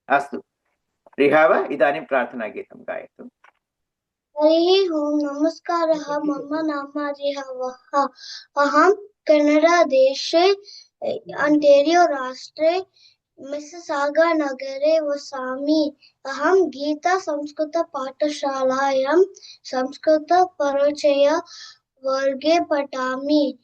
अस्तु रिहाव इदानीं प्रार्थनागीतं गायतु। हरिः ओं नमस्कारः। मम नाम रिहवः। अहं कन्नडदेशे अन्टेरियो राष्ट्रे मिसिसागा नगरे वसामि। अहं गीता संस्कृतपाठशालायां संस्कृतपरिचयवर्गे पठामि।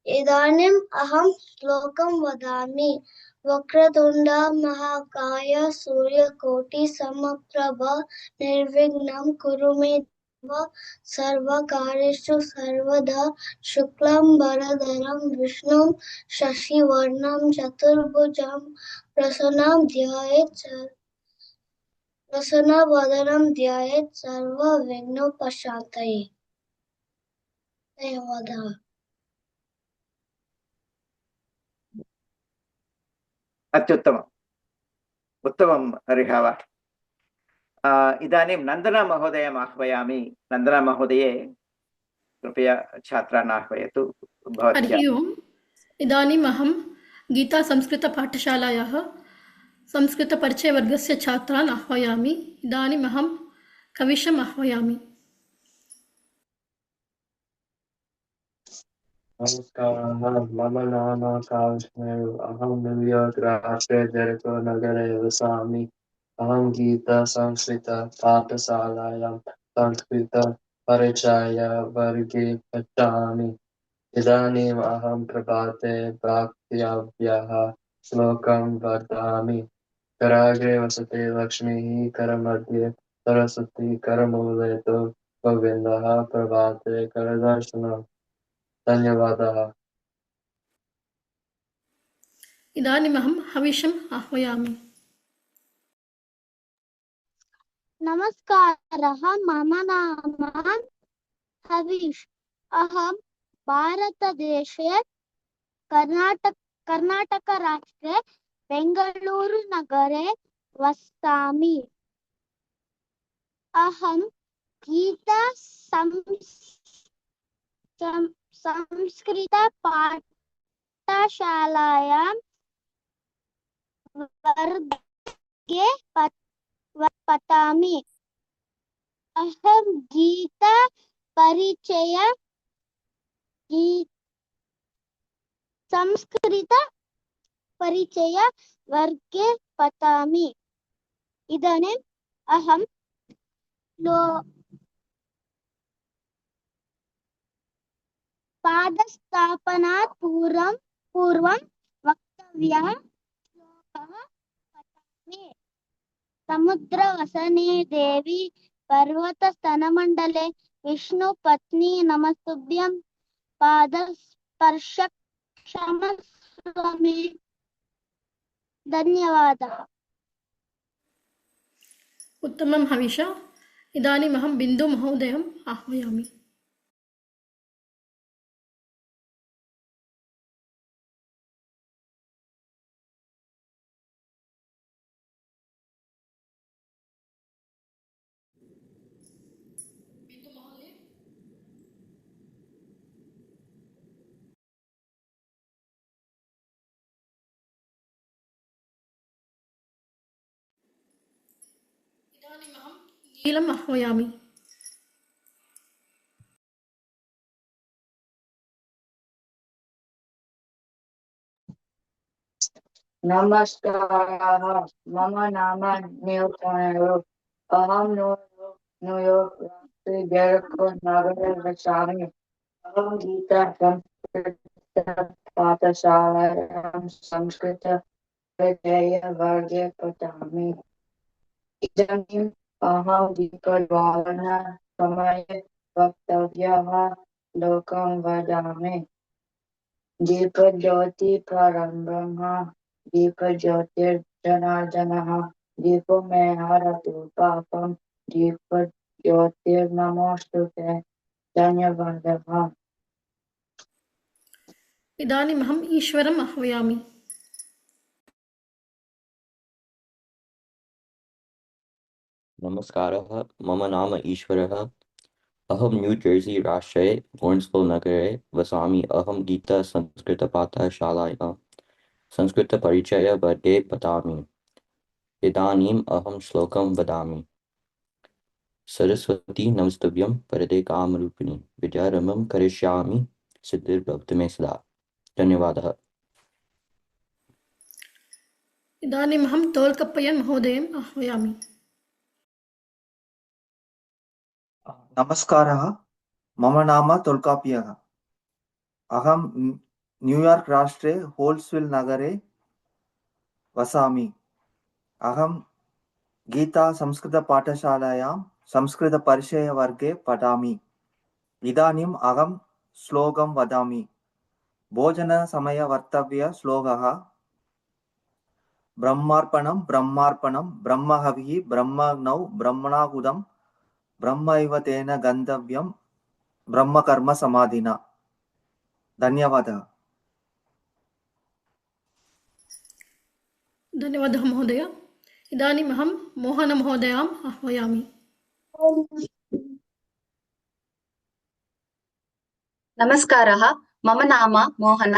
इदानीम् अहं श्लोकं वदामि। वक्रतुण्ड महाकाय सूर्यकोटि समप्रभ निर्विघ्नं कुरु मे सर्वकार्येषु सर्वदा शुक्लाम्बरधरं विष्णुं शशिवर्णं चतुर्भुजं प्रसन्नवदनं ध्यायेत् सर्वविघ्नोपशान्तये। धन्यवादः। अत्युत्तमम्, उत्तमं रिहाव। इदानीं नन्दना महोदयम् आह्वयामि। नन्दना महोदये कृपया छात्रान् आह्वयतु। हरिः ओम्। इदानीम् अहं गीता संस्कृतपाठशालायाः संस्कृतपरिचयवर्गस्य छात्रान् आह्वयामि। इदानीम् अहं कविशम् आह्वयामि। नमस्कारः, मम नाम काश्मीर। अहं न्यूयार्क राष्ट्रे जेरिको नगरे वसामि। अहं गीता संस्कृत पाठशालायां संस्कृतपरिचयवर्गे पठामि। इदानीम् अहं प्रभाते प्राप्तव्यः श्लोकं वदामि। कराग्रे वसते लक्ष्मीः करमध्ये सरस्वती करमूले तु गोविन्दः प्रभाते करदर्शनम्। धन्यवादः। इदानीम् अहं हविषम् आह्वयामि। नमस्कारः। मम नाम हवीश। अहं भारतदेशे कर्नाटकराष्ट्रे बेङ्गलूरुनगरे वसामि। अहं गीता संस्कृतपाठशालायां वर्गे पठामि। अहं गीता संस्कृत परिचय वर्गे पठामि। इदानीम् अहं पादस्थापनात् पूर्वं वक्तव्यः श्लोकः पठामि। समुद्रवसने देवी पर्वतस्तनमण्डले विष्णुपत्नी नमस्तुभ्यं पादस्पर्श क्षमस्व मे। धन्यवादः। उत्तमं हविष। इदानीम् अहं बिन्दुमहोदयम् आह्वयामि। इदानीम् अहं नीलम् आह्वयामि। नमस्कारः, मम नाम न्यूटन। अहं न्यूयार्क राष्ट्रे जेरिको नगरे वसामि। अहं गीता संस्कृतपाठशालायां संस्कृतपरिचयवर्गे पठामि। इदानीम् अहं दीपज्वालनसमये वक्तव्यः श्लोकं वदामि। दीपज्योति परब्रह्म दीपज्योतिर्जनार्दनः दीपो मे हरतु पापं दीपज्योतिर्नमोऽस्तुते। धन्यवादः। इदानीम् अहम् ईश्वरम् आह्वयामि। नमस्कारः, मम नाम ईश्वरः। अहं न्यू जर्सी राष्ट्रे लॉरेन्सविल् नगरे वसामि। अहं गीता संस्कृतपाठशालायां संस्कृतपरिचयवर्गे पठामि। इदानीम् अहं श्लोकं वदामि। सरस्वती नमस्तुभ्यं वरदे कामरूपिणि विद्यारम्भं करिष्यामि सिद्धिर्भवतु मे सदा। धन्यवादः। इदानीमहं तोल्कप्पयन् महोदयम् आह्वयामि। नमस्कारः। मम नाम तोल्काप्पियः। अहं न्यूयार्क् राष्ट्रे होल्स्विल् नगरे वसामि। अहं गीता संस्कृतपाठशालायां संस्कृतपरिचयवर्गे पठामि। इदानीम् अहं श्लोकं वदामि। भोजनसमयवर्तव्यश्लोकः। ब्रह्मार्पणं ब्रह्मार्पणं ब्रह्महविः ब्रह्मग्नौ ब्रह्मणाहुतं ब्रह्मैव तेन गन्तव्यं ब्रह्मकर्मसमाधिना। धन्यवादः। धन्यवादः महोदय। इदानीमहं मोहनमहोदयाम् आह्वयामि। नमस्कारः। मम नाम मोहन।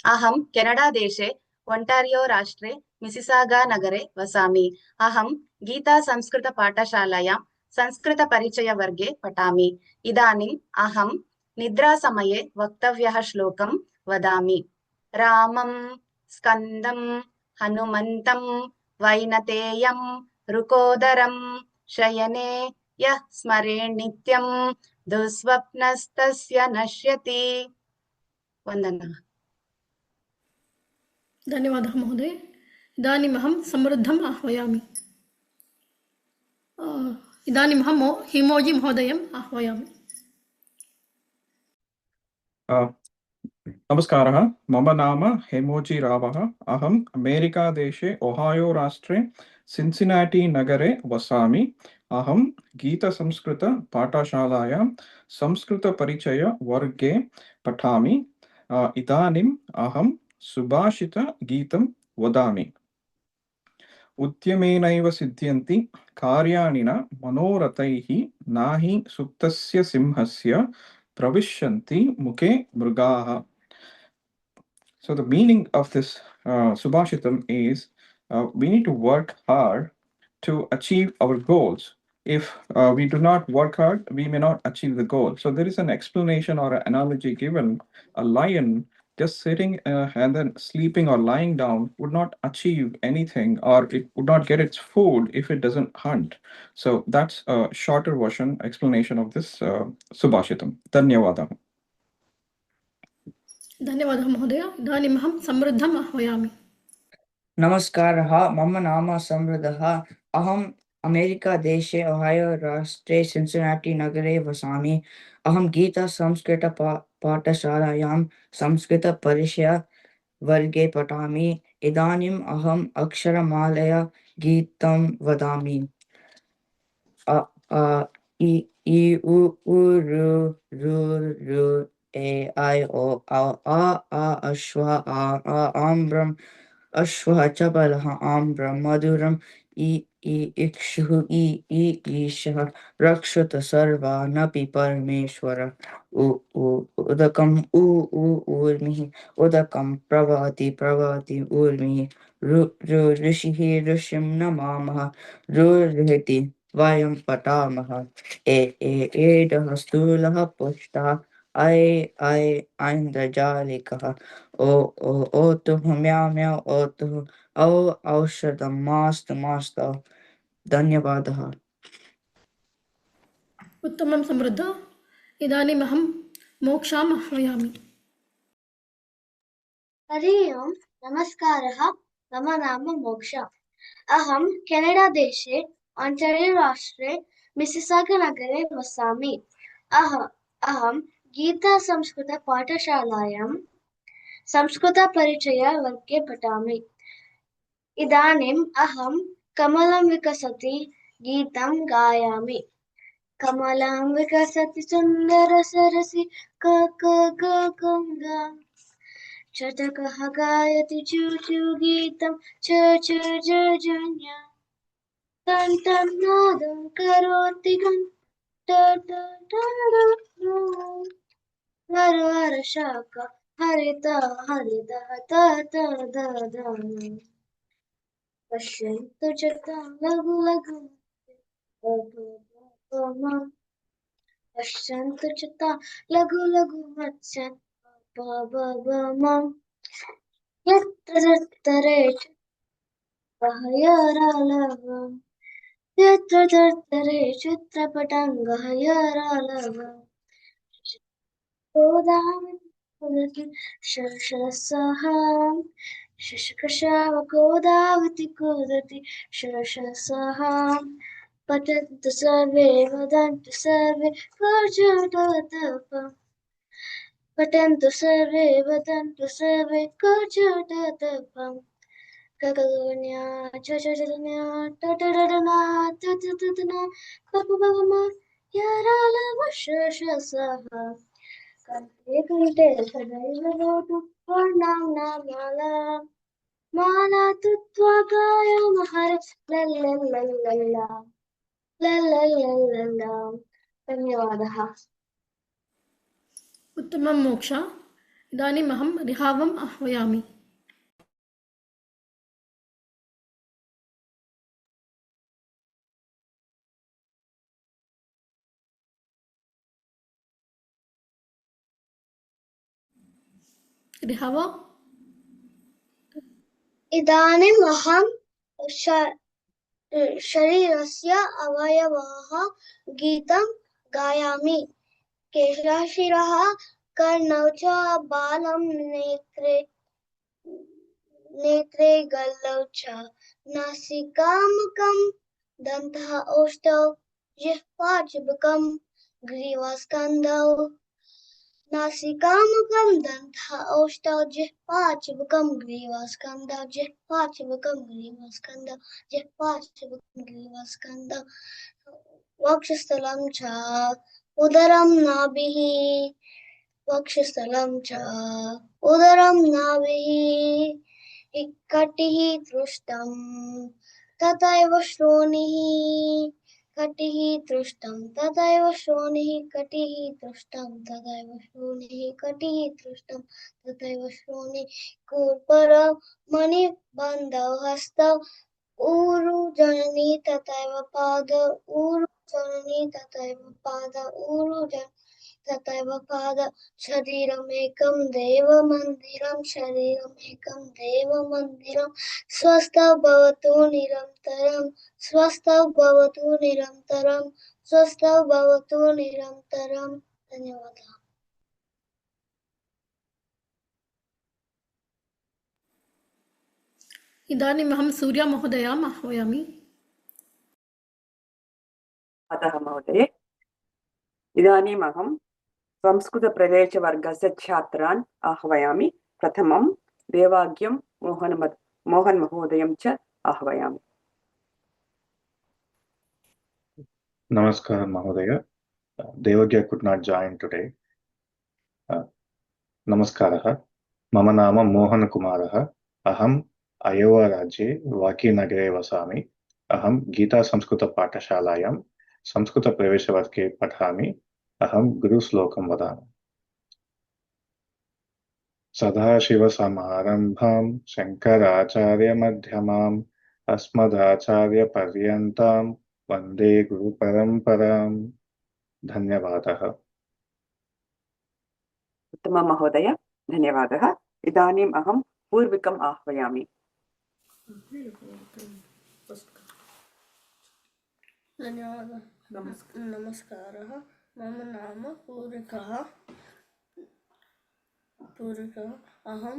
अहं केनडादेशे ओण्टारियो राष्ट्रे मिसिसागा नगरे वसामि। अहं गीता संस्कृतपाठशालायां संस्कृतपरिचयवर्गे पठामि। इदानीम् अहं निद्रासमये वक्तव्यः श्लोकं वदामि। रामं स्कन्दं हनुमन्तं वैनतेयं रुकोदरं शयने यः स्मरेन् नित्यं दुःस्वप्नस्तस्य नश्यति। वन्दनः। धन्यवादः महोदय। इदानीमहं समृद्धम् आह्वयामि। इदानीमहं हिमोजि महोदयम् आह्वयामि। नमस्कारः। मम नाम हेमोजि रावः। अहम् अमेरिकादेशे ओहायो राष्ट्रे सिन्सिनाटी नगरे वसामि। अहं गीतसंस्कृतपाठशालायां संस्कृतपरिचयवर्गे पठामि। इदानीम् अहं सुभाषितगीतं वदामि। उद्यमेनैव सिद्ध्यन्ति कार्याणि न मनोरथैः नाहि सुप्तस्य सिंहस्य प्रविशन्ति मुखे मृगाः. So the meaning of this Subhashitam is we need to work hard to achieve our goals. If we do not work hard, we may not achieve the goal. So there is an explanation or an analogy given. A lion just sitting and then sleeping or lying down would not achieve anything, or it would not get its food if it doesn't hunt. So that's a shorter version explanation of this Subhashitam. Dhanyavadah. धन्यवादः महोदय। इदानीमहं समृद्धम् आह्वयामि। नमस्कारः। मम नाम समृद्धः। अहम् अमेरिकादेशे ओहायो राष्ट्रे सिन्सिनाटी नगरे वसामि। अहं गीता संस्कृतपाठशालायां संस्कृतपरिचयवर्गे पठामि। इदानीम् अहम् अक्षरमालया गीतं वदामि। अ आ इ ई उ ऊ ऋ ऋ ऋ ए ऐ ओ औ आ अश्व आ आम्रम् अश्वः चपलः आम्रं मधुरम् इ इक्षुः इ ईशः रक्षत सर्वानपि परमेश्वरः उदकम् ऊर्मिः उदकं प्रवहति ऊर्मिः ऋषिः ऋषिं नमामः ऋहति वयं पठामः एडः स्थूलः पुष्टः ऐन्द्रजालिकः ओतुः म्याव् म्याव् ओतुः औषधं मास्तु। धन्यवादः। उत्तमं समृद्ध। इदानीमहं मोक्षाम् आह्वयामि। हरि ओम्। नमस्कारः। मम नाम मोक्षा। अहं केनडादेशे ओण्टारियो राष्ट्रे मिसिसागा नगरे वसामि। अहं गीता संस्कृतपाठशालायां संस्कृतपरिचयवर्गे पठामि। इदानीम् अहं कमलं विकसति गीतं गायामि। कमलं विकसति सुन्दरसरसि गङ्गा चटकः गायति चूचू गीतं च जन्य टन् टन् नादं करोति गरुडशाखा हरित हरित तत ददन पश्यन्तु च तां लघु लघु पश्यन्तु च तां लघु लघु मत्स्य यत्र तत्तरे च गहयरालवम् यत्र तत्तरे चित्रपटङ्गः यरालवम् गोदावति शशसहाम् शशकशावकोदावति कोदति शशसहाम् पठन्तु सर्वे वदन्तु सर्वे कर्जटतपम् पठन्तु सर्वे वदन्तु सर्वे कर्जटतपम् गगगगन्या चचचरन्या टटटटना ततततना पपपपमा यरालवशशसहा कंठे कंठे सदैव भवतु वर्णाम्ना माला माला तुत्वा गायामहर लल्लल्लल्लल्ला लल्लल्लल्लल्ला धन्यवादः उत्तमं मोक्ष इदानीम् अहं रिहावम् आह्वयामि रिहाव इदानीम् अहं शरीरस्य अवयवाः गीतं गायामि केशः शिरः कर्णौ च बालं नेत्रे गलौ च नासिका मुखं दन्तः ओष्ठौ जिह्वा चिबुकं ग्रीवास्कन्धौ नासिका मुखं दन्तः ओष्ठौ जिह्वा चिबुकं ग्रीवास्कन्धौ जिह्वा चिबुकं ग्रीवास्कन्धौ जिह्वा चिबुकं ग्रीवास्कन्धौ वक्षस्थलं च उदरं नाभिः वक्षस्थलं च उदरं नाभिः कटिः तृष्टं तथैव श्रोणिः कटिः तृष्टं तथैव श्रोणिः कटिः तृष्टं तथैव श्रोणिः कटिः तृष्टं तथैव श्रोणिः कूर्परौ मणिबन्धौ हस्तौ ऊरु जननी तथैव पादौ ऊरु जननी तथैव पादौ ऊरु जननी तथैव पादौ शरीरमेकं देवमन्दिरं शरीरमेकं देवमन्दिरं स्वस्थौ भवतु निरन्तरं स्वस्थौ भवतु निरन्तरं स्वस्थौ भवतु निरन्तरं धन्यवादः इदानीम् अहं सूर्यमहोदयाम् आह्वयामि अतः महोदये इदानीम् अहं संस्कृतप्रवेशवर्गस्य छात्रान् आह्वयामि प्रथमं देवाज्ञं मोहन महोदयं च आह्वयामि Namaskar, Mahodaya. Devagya could not join today. Namaskaraha. Mama nama Mohan Kumaraha. Aham Iowa Rajye Vakinagare Vasami. Aham Gita Samskrita Patashalayam Samskrita Praveshavarke Pathami. Aham Guru Slokam Vadami. सदाशिवसमारम्भां शङ्कराचार्यमध्यमाम् अस्मदाचार्यपर्यन्तां वन्दे गुरुपरम्पराम् धन्यवादः उत्तमं महोदय धन्यवादः इदानीम् अहं पूर्विकम् आह्वयामि धन्यवादः नमस्कारः मम नाम पूर्विकः अहं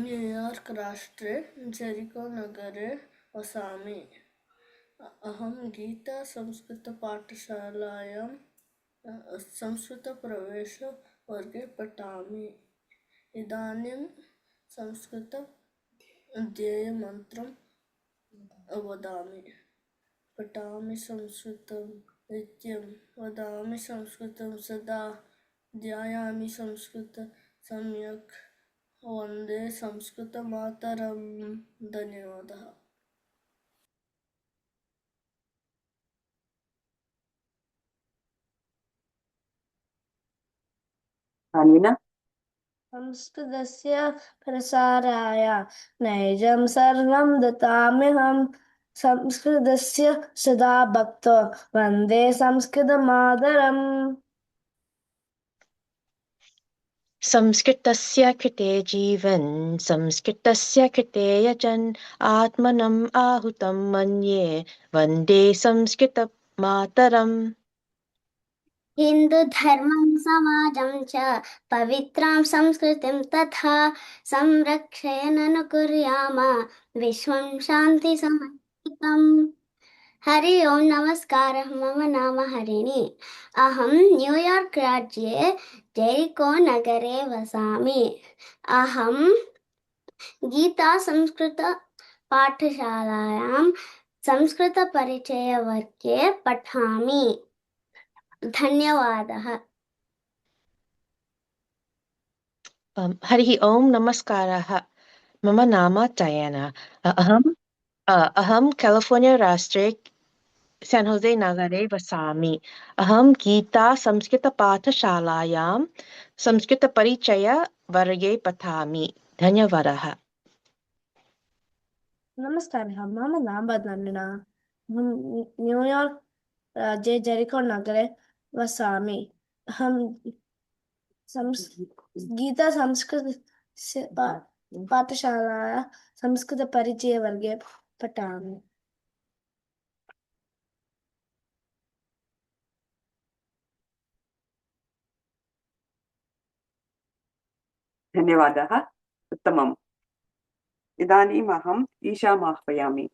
न्यूयार्क् राष्ट्रे जेरिको नगरे वसामि अहं गीता संस्कृतपाठशालायां संस्कृतप्रवेशवर्गे पठामि इदानीं संस्कृत ध्येयमन्त्रं वदामि पठामि संस्कृतं नित्यं वदामि संस्कृतं सदा ध्यायामि संस्कृतं सम्यक् वन्दे संस्कृतमातरं धन्यवादः अनेन संस्कृतस्य प्रसाराय नैजं सर्वं दत्ताम्यहं संस्कृतस्य सदा भक्तो वन्दे संस्कृतमातरम् संस्कृतस्य कृते जीवन् संस्कृतस्य कृते यजन् आत्मनम् आहुतं मन्ये वन्दे संस्कृतमातरम् हिन्दुधर्मं समाजं च पवित्रां संस्कृतिं तथा संरक्षयन् विश्वं शान्तिसमन्वितम् हरि ओम नमस्कारः मम नाम हरिणी अहं न्यूयार्क राज्ये जेरिको नगरे वसामि अहं गीता संस्कृत पाठशालायां संस्कृतपरिचयवर्गे पठामि धन्यवादः हरिः ओम् नमस्कारः मम नाम चयना अहं कैलिफोर्निया राष्ट्रे सैन् होसे नगरे वसामि अहं गीता संस्कृतपाठशालायां संस्कृतपरिचयवर्गे पठामि धन्यवादः नमस्कारः मम नाम वन्दना अहं न्यूयार्क राज्ये जेरिको नगरे वसामि अहं गीता संस्कृत पाठशालायां संस्कृतपरिचयवर्गे पठामि धन्यवादः उत्तमम् इदानीम् अहम् ईशाम् आह्वयामि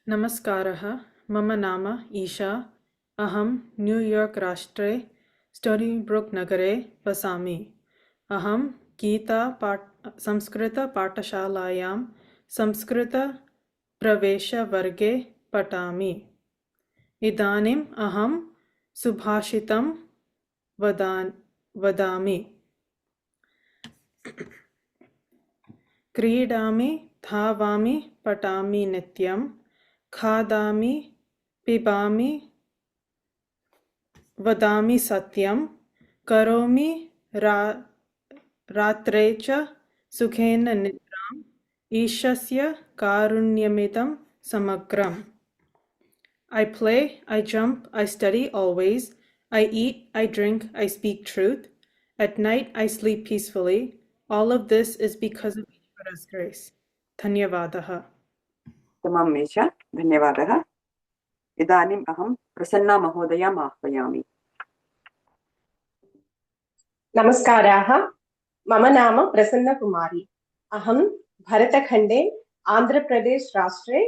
नमस्कारः मम नाम ईशा अहं न्यूयार्क राष्ट्रे स्टोनीब्रुक् नगरे वसामि अहं गीता संस्कृतपाठशालायां संस्कृतप्रवेशवर्गे पठामि इदानीम् अहं सुभाषितं वदामि क्रीडामि धावामि पठामि नित्यं खादामि पिबामि वदामि सत्यं करोमि रात्रे च सुखेन निद्राम् ईशस्य कारुण्यमिदं समग्रम् I play, I jump, I study always, I eat, I drink, I speak truth. At night I sleep peacefully. All of this is because of Ishvara's grace. Dhanyavadaha. उत्तमम् ईशा धन्यवादः इदानीम् अहं प्रसन्ना महोदयाम् आह्वयामि नमस्काराः मम नाम प्रसन्नकुमारी अहं भरतखण्डे आन्ध्रप्रदेश राष्ट्रे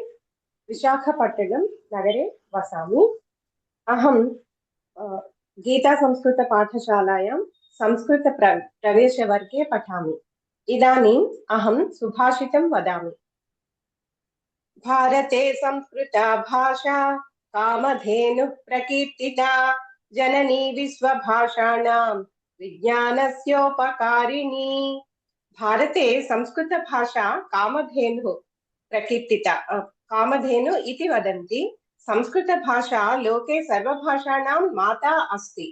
विशाखपट्टणम नगरे वसामि अहं गीता संस्कृत पाठशालायां संस्कृत प्रवेशवर्गे पठामि इदानीम् अहं सुभाषितं वदामि भारते संस्कृता भाषा कामधेनु प्रकीर्तिता जननी विश्वभाषाणां विज्ञानस्योपकारिणी भारते संस्कृत भाषा कामधेनु प्रकीर्तिता कामधेनु इति वदन्ति संस्कृत भाषा लोके सर्वभाषाणां माता अस्ति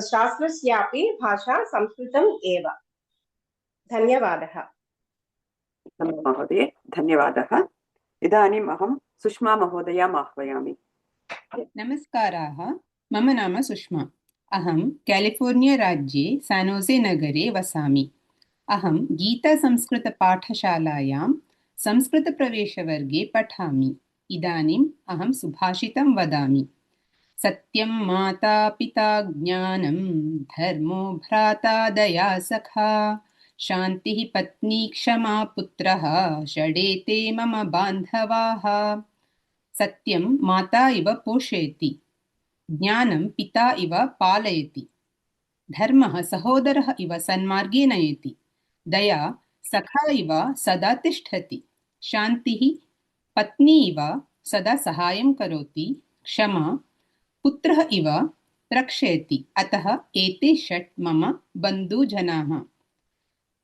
शास्त्रस्यापि भाषा संस्कृतम् एव धन्यवादः महोदये धन्यवादः इदानीम् अहं सुष्मा महोदयाम् आह्वयामि नमस्काराः मम नाम सुष्मा अहं कैलिफोर्निया राज्ये सैन् होसे नगरे वसामि अहं गीता संस्कृतपाठशालायां संस्कृतप्रवेशवर्गे पठामि इदानीम् अहं सुभाषितं वदामि सत्यं माता पिता ज्ञानं धर्मो भ्राता दया सखा शान्तिः पत्नी क्षमा पुत्रः षडेते मम बान्धवाः सत्यं माता इव पोषयति ज्ञानं पिता इव पालयति धर्मः सहोदरः इव सन्मार्गे नयति दया सखा इव सदा तिष्ठति शान्तिः पत्नी इव सदा सहायं करोति क्षमा पुत्रः इव रक्षयति अतः एते षट् मम बन्धुजनाः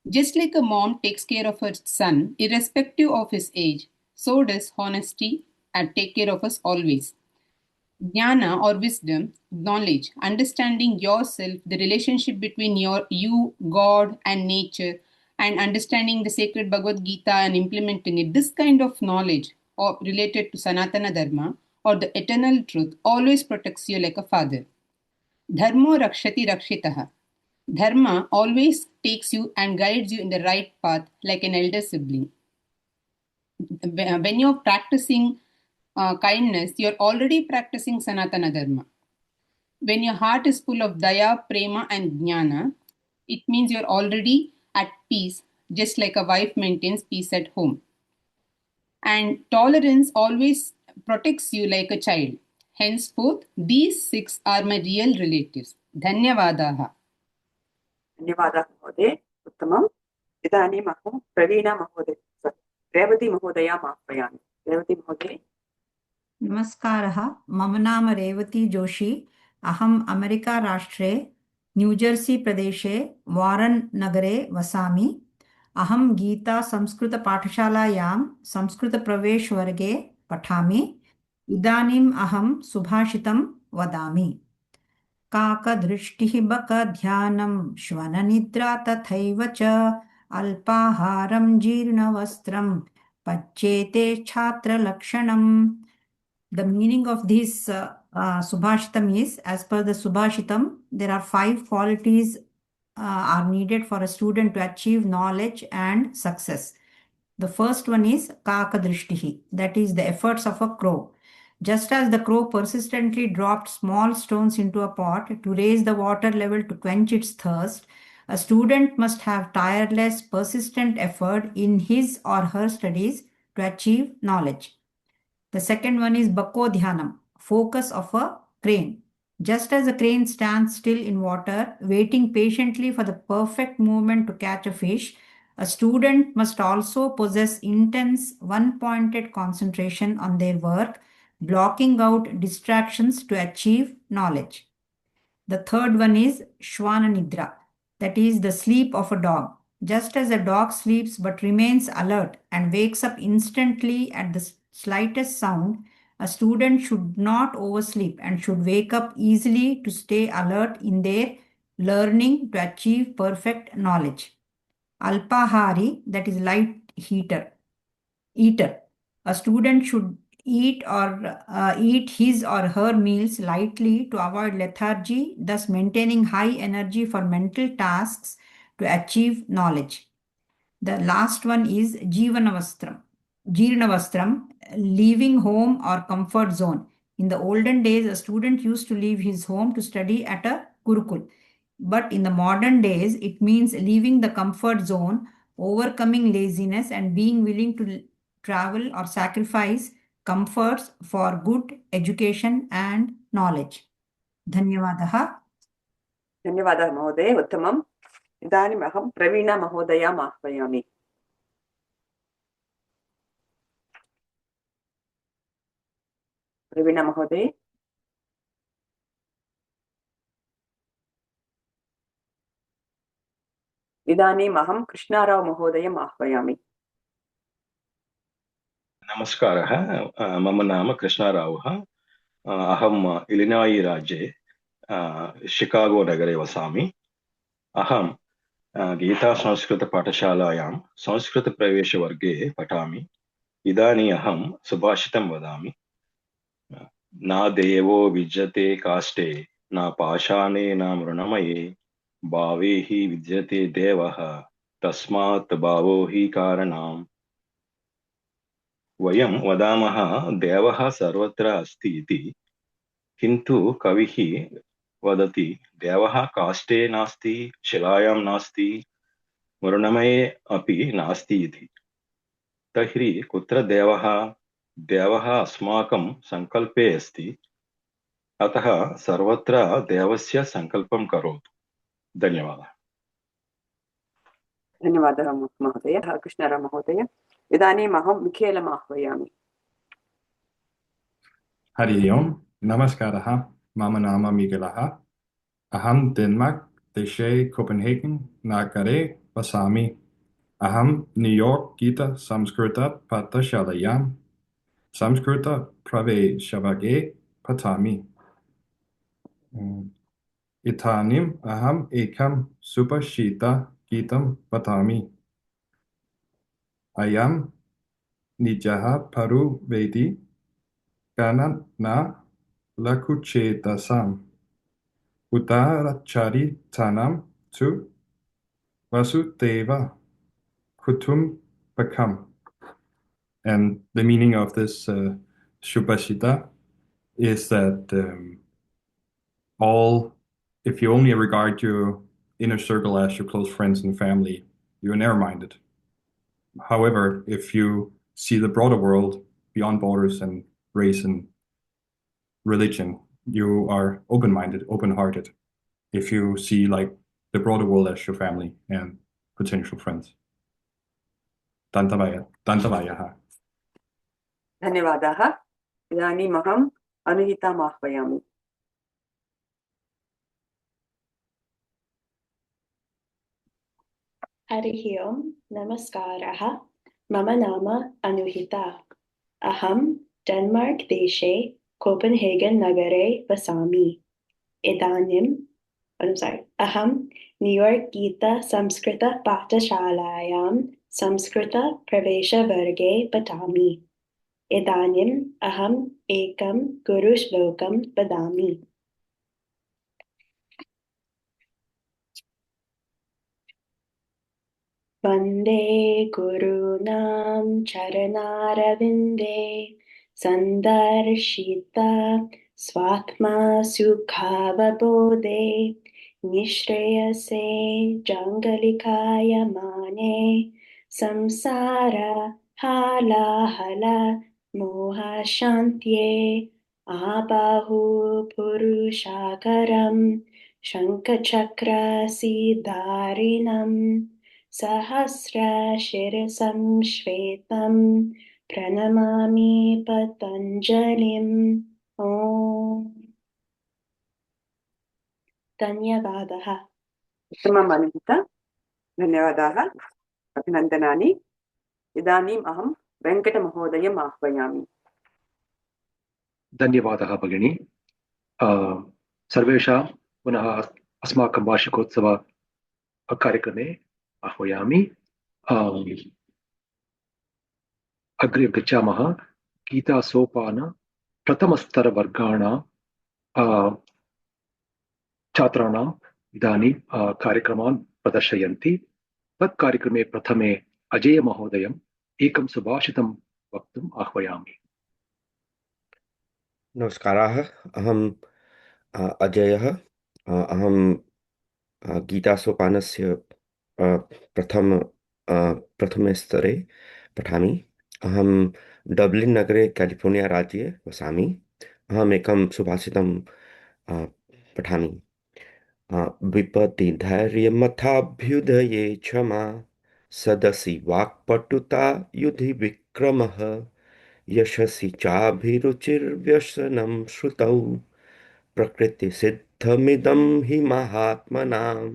Just like a mom takes care of her son irrespective of his age, so does honesty and take care of us always. Jnana or wisdom, knowledge, understanding yourself, the relationship between you, God, and nature, and understanding the sacred Bhagavad Gita and implementing it. This kind of knowledge or related to Sanatana Dharma or the eternal truth always protects you like a father. Dharmo rakshati rakshitaha. Dharma always takes you and guides you in the right path like an elder sibling. When you're practicing kindness, you're already practicing Sanatana Dharma. When your heart is full of daya, prema, and jnana, it means you're already at peace, just like a wife maintains peace at home. And tolerance always protects you like a child. Henceforth, these 6 are my real relatives. Dhanyavadaha. धन्यवादः महोदय उत्तमम् इदानीम् अहं प्रवीणा महोदय रेवती महोदयाम् आह्वयामि रेवती महोदय नमस्कारः मम नाम रेवती जोशी अहम् अमेरिका राष्ट्रे न्यूजर्सी प्रदेशे वारन् नगरे वसामि अहं गीता संस्कृतपाठशालायां संस्कृतप्रवेशवर्गे पठामि इदानीम् अहं सुभाषितं वदामि काकदृष्टिः बकध्यानं श्वननिद्रा तथैव च अल्पाहारं जीर्णवस्त्रं पच्येते छात्रलक्षणम्. The meaning of this Subhashitam is, as per the Subhashitam, there are 5 qualities are needed for a student to achieve knowledge and success. The first one is Kakadrishtihi, that is the efforts of a crow. Just as the crow persistently dropped small stones into a pot to raise the water level to quench its thirst, a student must have tireless, persistent effort in his or her studies to achieve knowledge. The second one is Bakodhyanam, focus of a crane. Just as a crane stands still in water, waiting patiently for the perfect movement to catch a fish, a student must also possess intense, one-pointed concentration on their work, blocking out distractions to achieve knowledge. The third one is Shwana Nidra, that is the sleep of a dog. Just as a dog sleeps but remains alert and wakes up instantly at the slightest sound, a student should not oversleep and should wake up easily to stay alert in their learning to achieve perfect knowledge. Alpahari, that is light eater. A student should eat his or her meals lightly to avoid lethargy, thus maintaining high energy for mental tasks to achieve knowledge. The last one is Jeevanavastram, leaving home or comfort zone. In the olden days, a student used to leave his home to study at a Gurukul. But in the modern days, it means leaving the comfort zone, overcoming laziness, and being willing to travel or sacrifice comforts for good education and knowledge. धन्यवादः. धन्यवादः महोदय उत्तमम् इदानीम् अहं प्रवीणा महोदयाम् आह्वयामि प्रवीणा महोदय इदानीम् अहं कृष्णाराव महोदयम् आह्वयामि नमस्कारः मम नाम कृष्णारावः अहम् इलिनायि राज्ये शिकागो नगरे वसामि अहं गीता संस्कृतपाठशालायां संस्कृतप्रवेशवर्गे पठामि इदानीम् अहं सुभाषितं वदामि न देवो विद्यते काष्ठे न पाषाणे न मृण्मये भावे हि विद्यते देवः तस्मात् भावो हि कारणम् वयं वदामः देवः सर्वत्र अस्ति इति किन्तु कविः वदति देवः काष्ठे नास्ति शिलायां नास्ति मृण्मये अपि नास्ति इति तर्हि कुत्र देवः देवः अस्माकं संकल्पे अस्ति अतः सर्वत्र देवस्य संकल्पं करोतु धन्यवादः धन्यवादः महोदय कृष्णाराव महोदय इदानीम् अहं मिखेलम् आह्वयामि हरि ओम् नमस्कारः मम नाम मिखेलः अहं डेन्मार्क् देशे कोपेन्हेगन् नगरे वसामि अहं न्यूयार्क् गीतसंस्कृतपाठशालायां संस्कृतप्रवेशवर्गे पठामि इदानीम् अहम् एकं सुभाषितगीतं पठामि अयं निजः परुवेदी कनन न लघुचेतसाम् उदारचरितनं तु Vasudeva कुटुम्बकम्. And the meaning of this Shubhashita is that if you only regard your inner circle as your close friends and family, you're narrow-minded. However, if you see the broader world beyond borders and race and religion, you are open-minded, open-hearted. If you see like the broader world as your family and potential friends. Dantavaya. धन्यवादाः इदानीम् अहम् अनुहिताम् आह्वयामि हरिः ओम् नमस्कारः मम नाम अनुहिता अहं Denmark देशे कोपेन्हेगन् नगरे वसामि इदानीं अहं न्यूयार्क् गीता संस्कृतपाठशालायां संस्कृतप्रवेशवर्गे पठामि इदानीम् अहम् एकं गुरुश्लोकं वदामि वन्दे गुरूणां चरणारविन्दे सन्दर्शिता स्वात्मा सुखावबोधे निःश्रेयसे जङ्गलिकायमाने संसार हालाहल मोहशान्त्ये आबाहु पुरुषाकरं शङ्खचक्रसीधारिणम् सहस्रशिरसं श्वेतं प्रणमामि पतञ्जलिम् ॐ धन्यवादः उत्तमम् अनुहिता धन्यवादाः अभिनन्दनानि इदानीम् अहं वेङ्कटमहोदयम् आह्वयामि धन्यवादः भगिनी सर्वेषां पुनः अस्माकं वार्षिकोत्सव कार्यक्रमे आह्वयामि अग्रे गच्छामः गीतासोपान प्रथमस्तरवर्गाणां छात्राणाम् इदानीं कार्यक्रमान् प्रदर्शयन्ति तत् कार्यक्रमे प्रथमे अजयमहोदयम् एकं सुभाषितं वक्तुम् आह्वयामि नमस्काराः अहम् अजयः अहं गीतासोपानस्य प्रथमे स्तरे पठामि अहं डब्लिन् नगरे केलिफोर्निया राज्ये वसामि अहमेकं सुभाषितं पठामि विपत्तिधैर्यमथाभ्युदये क्षमा सदसि वाक्पटुता युधि विक्रमः यशसि चाभिरुचिर्व्यसनं श्रुतौ प्रकृतिसिद्धमिदं हि महात्मनाम्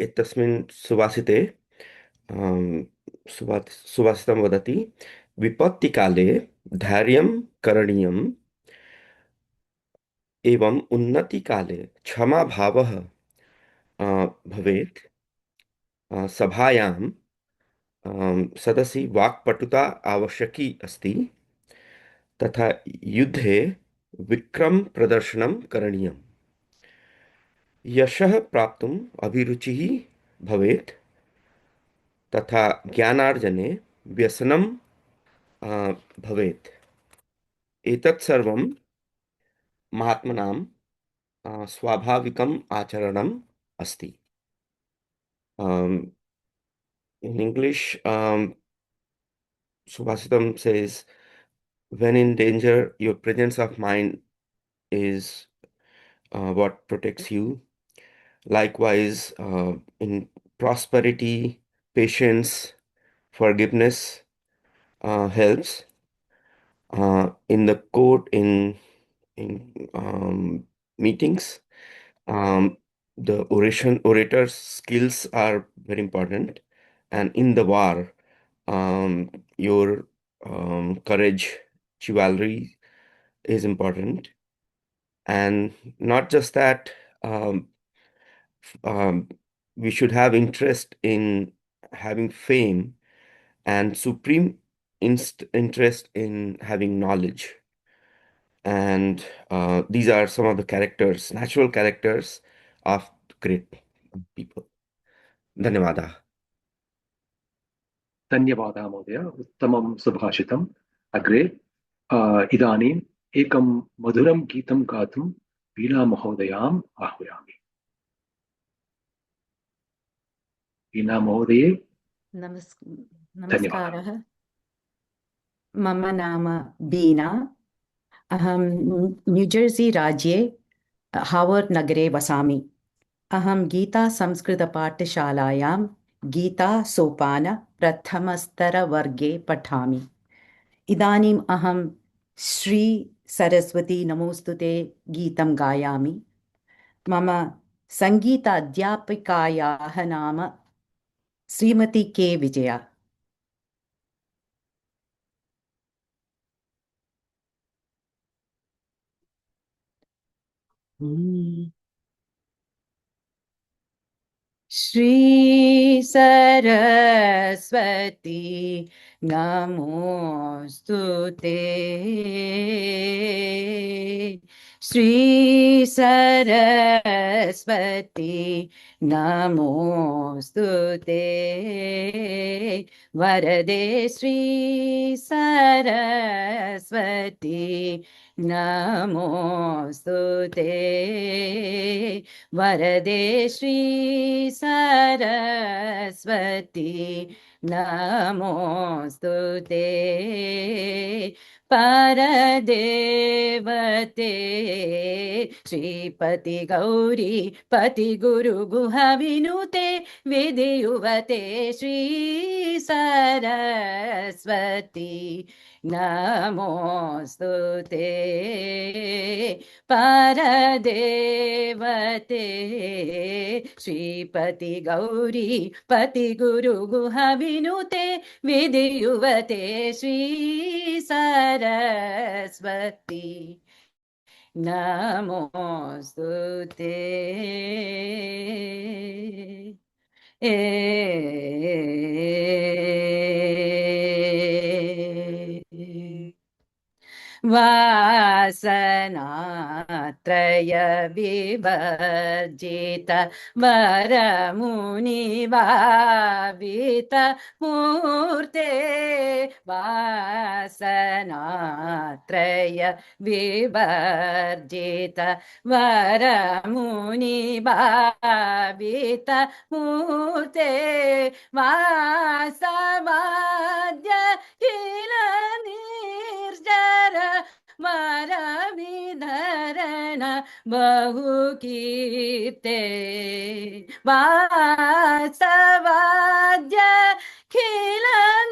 एतस्मिन् सुभाषिते सुभाषितं वदति विपत्तिकाले धैर्यं करणीयम् एवं उन्नतिकाले क्षमाभावः भवेत् सभायां सदसि वाक्पटुता आवश्यकी अस्ति तथा युद्धे विक्रम प्रदर्शनं करणीयम् यशः प्राप्तुम् अभिरुचिः भवेत् तथा ज्ञानार्जने व्यसनं भवेत् एतत् सर्वं महात्मनां स्वाभाविकम् आचरणम् अस्ति in English Subhasitam says when in danger your presence of mind is what protects you likewise in prosperity patience forgiveness helps in the court in meetings the orator's skills are very important and in the war your courage, chivalry is important. And not just that, we should have interest in having fame and supreme interest in having knowledge. And these are some of the characters, natural characters of great people. धन्यवादः. धन्यवादः महोदय, उत्तमं सुभाषितम्. अग्रे इदानीम् एकं मधुरं गीतं गातुं वीणा महोदयाम् आह्वयामि. वीणा महोदये. नमस्कारः. मम नाम बीना. अहं न्यूजर्सी राज्ये हावर्ड् नगरे वसामि. अहं गीता संस्कृतपाठशालायां गीता सोपान प्रथमस्तरवर्गे पठामि. इदानीम् अहं श्री सरस्वती नमोस्तुते गीतं गायामि. मम सङ्गीताध्यापिकायाः नाम श्रीमती के विजया. श्री सरस्वती नमोस्तुते. श्री सरस्वती नमोस्तुते. वरदे श्री सरस्वती नमोस्तुते. वरदे श्री सरस्वती नमोस्तुते. परदेवते श्रीपति गौरी पति गुरु गुहा विनुते. विधियुवते श्री सरस्वती नमोस्तुते. परदेवते श्रीपति गौरी पति गुरु गुहा विनुते. विधियुवते श्री सरस्वती नमोस्तुते. वासनात्रय विवर्जित वरमुनिभावित मूर्ते. वासनात्रय विवर्जित वरमुनिभावित मूर्ते. वासवाद्य किल निर्जर वरविधरण बहुकीर्ते. वासवाद्य खिल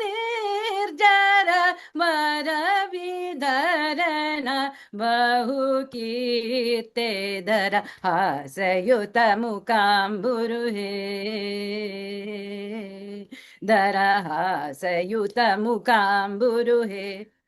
निर्जर वरविधरण बहुकीर्ते. धर हासयुत मुकाम्बुरुहे. धर हासयुत मुकाम्बुरुहे.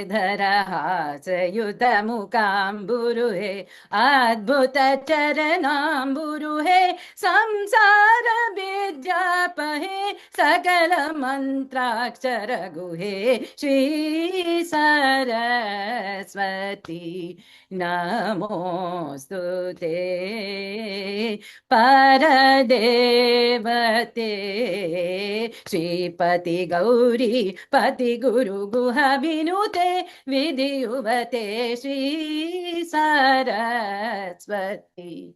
धरहासयुत मुकाम्बुरुहे. अद्भुत चरणाम्बुरुहे. संसार विद्यापहे सकल मंत्राक्षर गुहे. श्री सरस्वती नमोस्तुते. परदेवते श्रीपति गौरी पति गुरु गुहा विनुते. विधियुवते श्री सरस्वती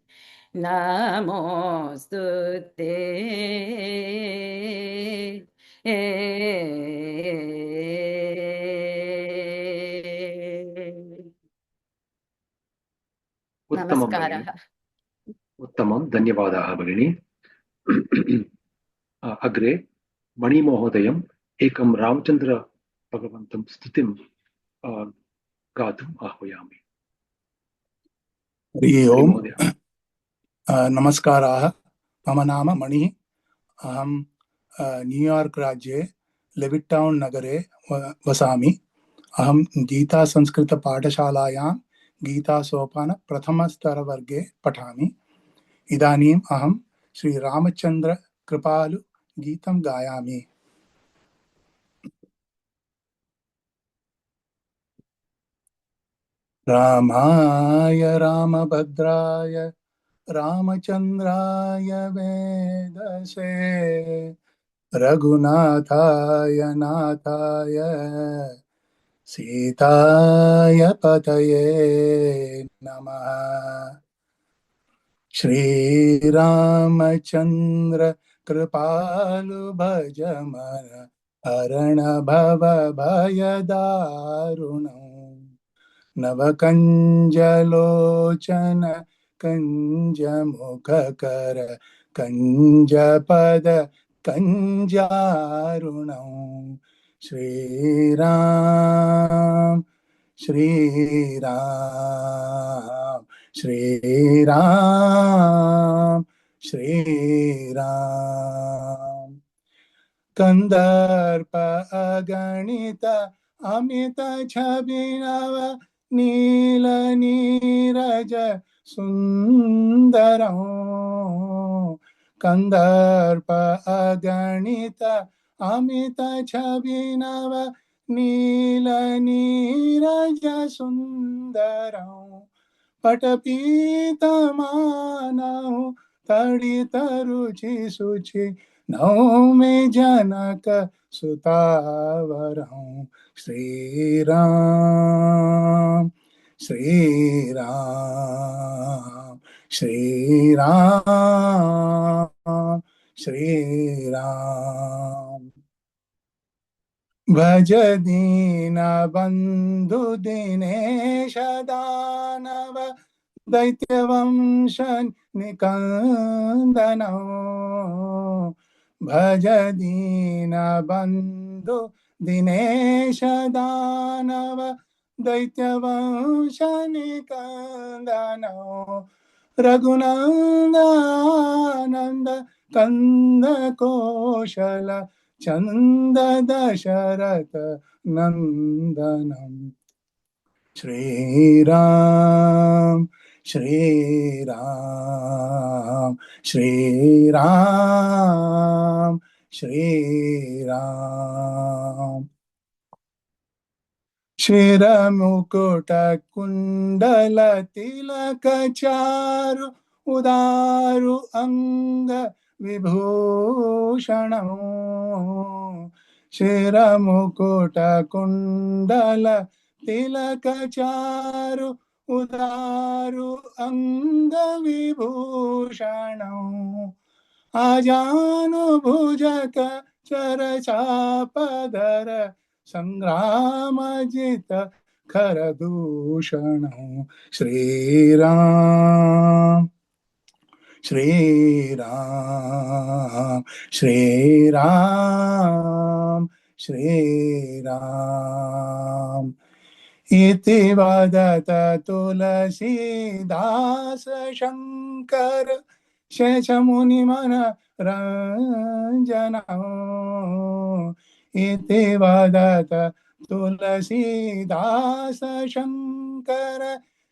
नमोस्तुते. नमस्कारः. उत्तमं, धन्यवादाः भगिनी. अग्रे मणिमहोदयम् एकं रामचन्द्र भगवन्तं स्तुतिं गातुम् आह्वयामि. हरि ओम्. नमस्काराः. मम नाम मणिः. अहं न्यूयार्क् राज्ये लेविटौन् नगरे वसामि। अहं गीतासंस्कृतपाठशालायां गीतासोपानप्रथमस्तरवर्गे पठामि। इदानीम् अहं श्रीरामचन्द्रकृपालु गीतं गायामि। रामाय रामभद्राय रामचन्द्राय वेदसे रघुनाथाय नाथाय सीताय पतये नमः। श्रीरामचन्द्र कृपालु भज मन हरण भव भय दारुणम् नवकञ्जलोचन कञ्जमुखकर कञ्जपद कञ्जारुणम् श्रीराम श्रीराम श्रीराम श्रीराम। कंदर्प अगणित अमित छबिनव नील नीरज सुंदरं कंदर्प अगणित अमित छबिनव नील नीरज सुंदरं पटपीतमानौ तडित रुचि सुचि नौमि जनक सुतावरं श्रीराम श्रीराम श्रीराम श्रीराम। भज दीन बंधु दिनेश दानव दैत्यवंश निकंदनो भज दीन बंधु दिनेश दानव दैत्यवंश निकंदनो रघुनंदनंद कंद कौशल चंद दशरथ नंदनम श्रीराम श्रीराम श्रीराम श्रीराम। शिरमुकुट कुंडल तिलक चारु उदारु अंग विभूषणं शिरमुकुट कुंडल तिलक चारु उदारु अंग विभूषणं आजानुभुजक चरचापधर संग्रामजित खरदूषणं श्रीराम श्रीराम श्रीराम श्रीराम। इति वदत तुलसीदास शंकर शेषमुनिमन रंजनम् इति वदत तुलसीदास शंकर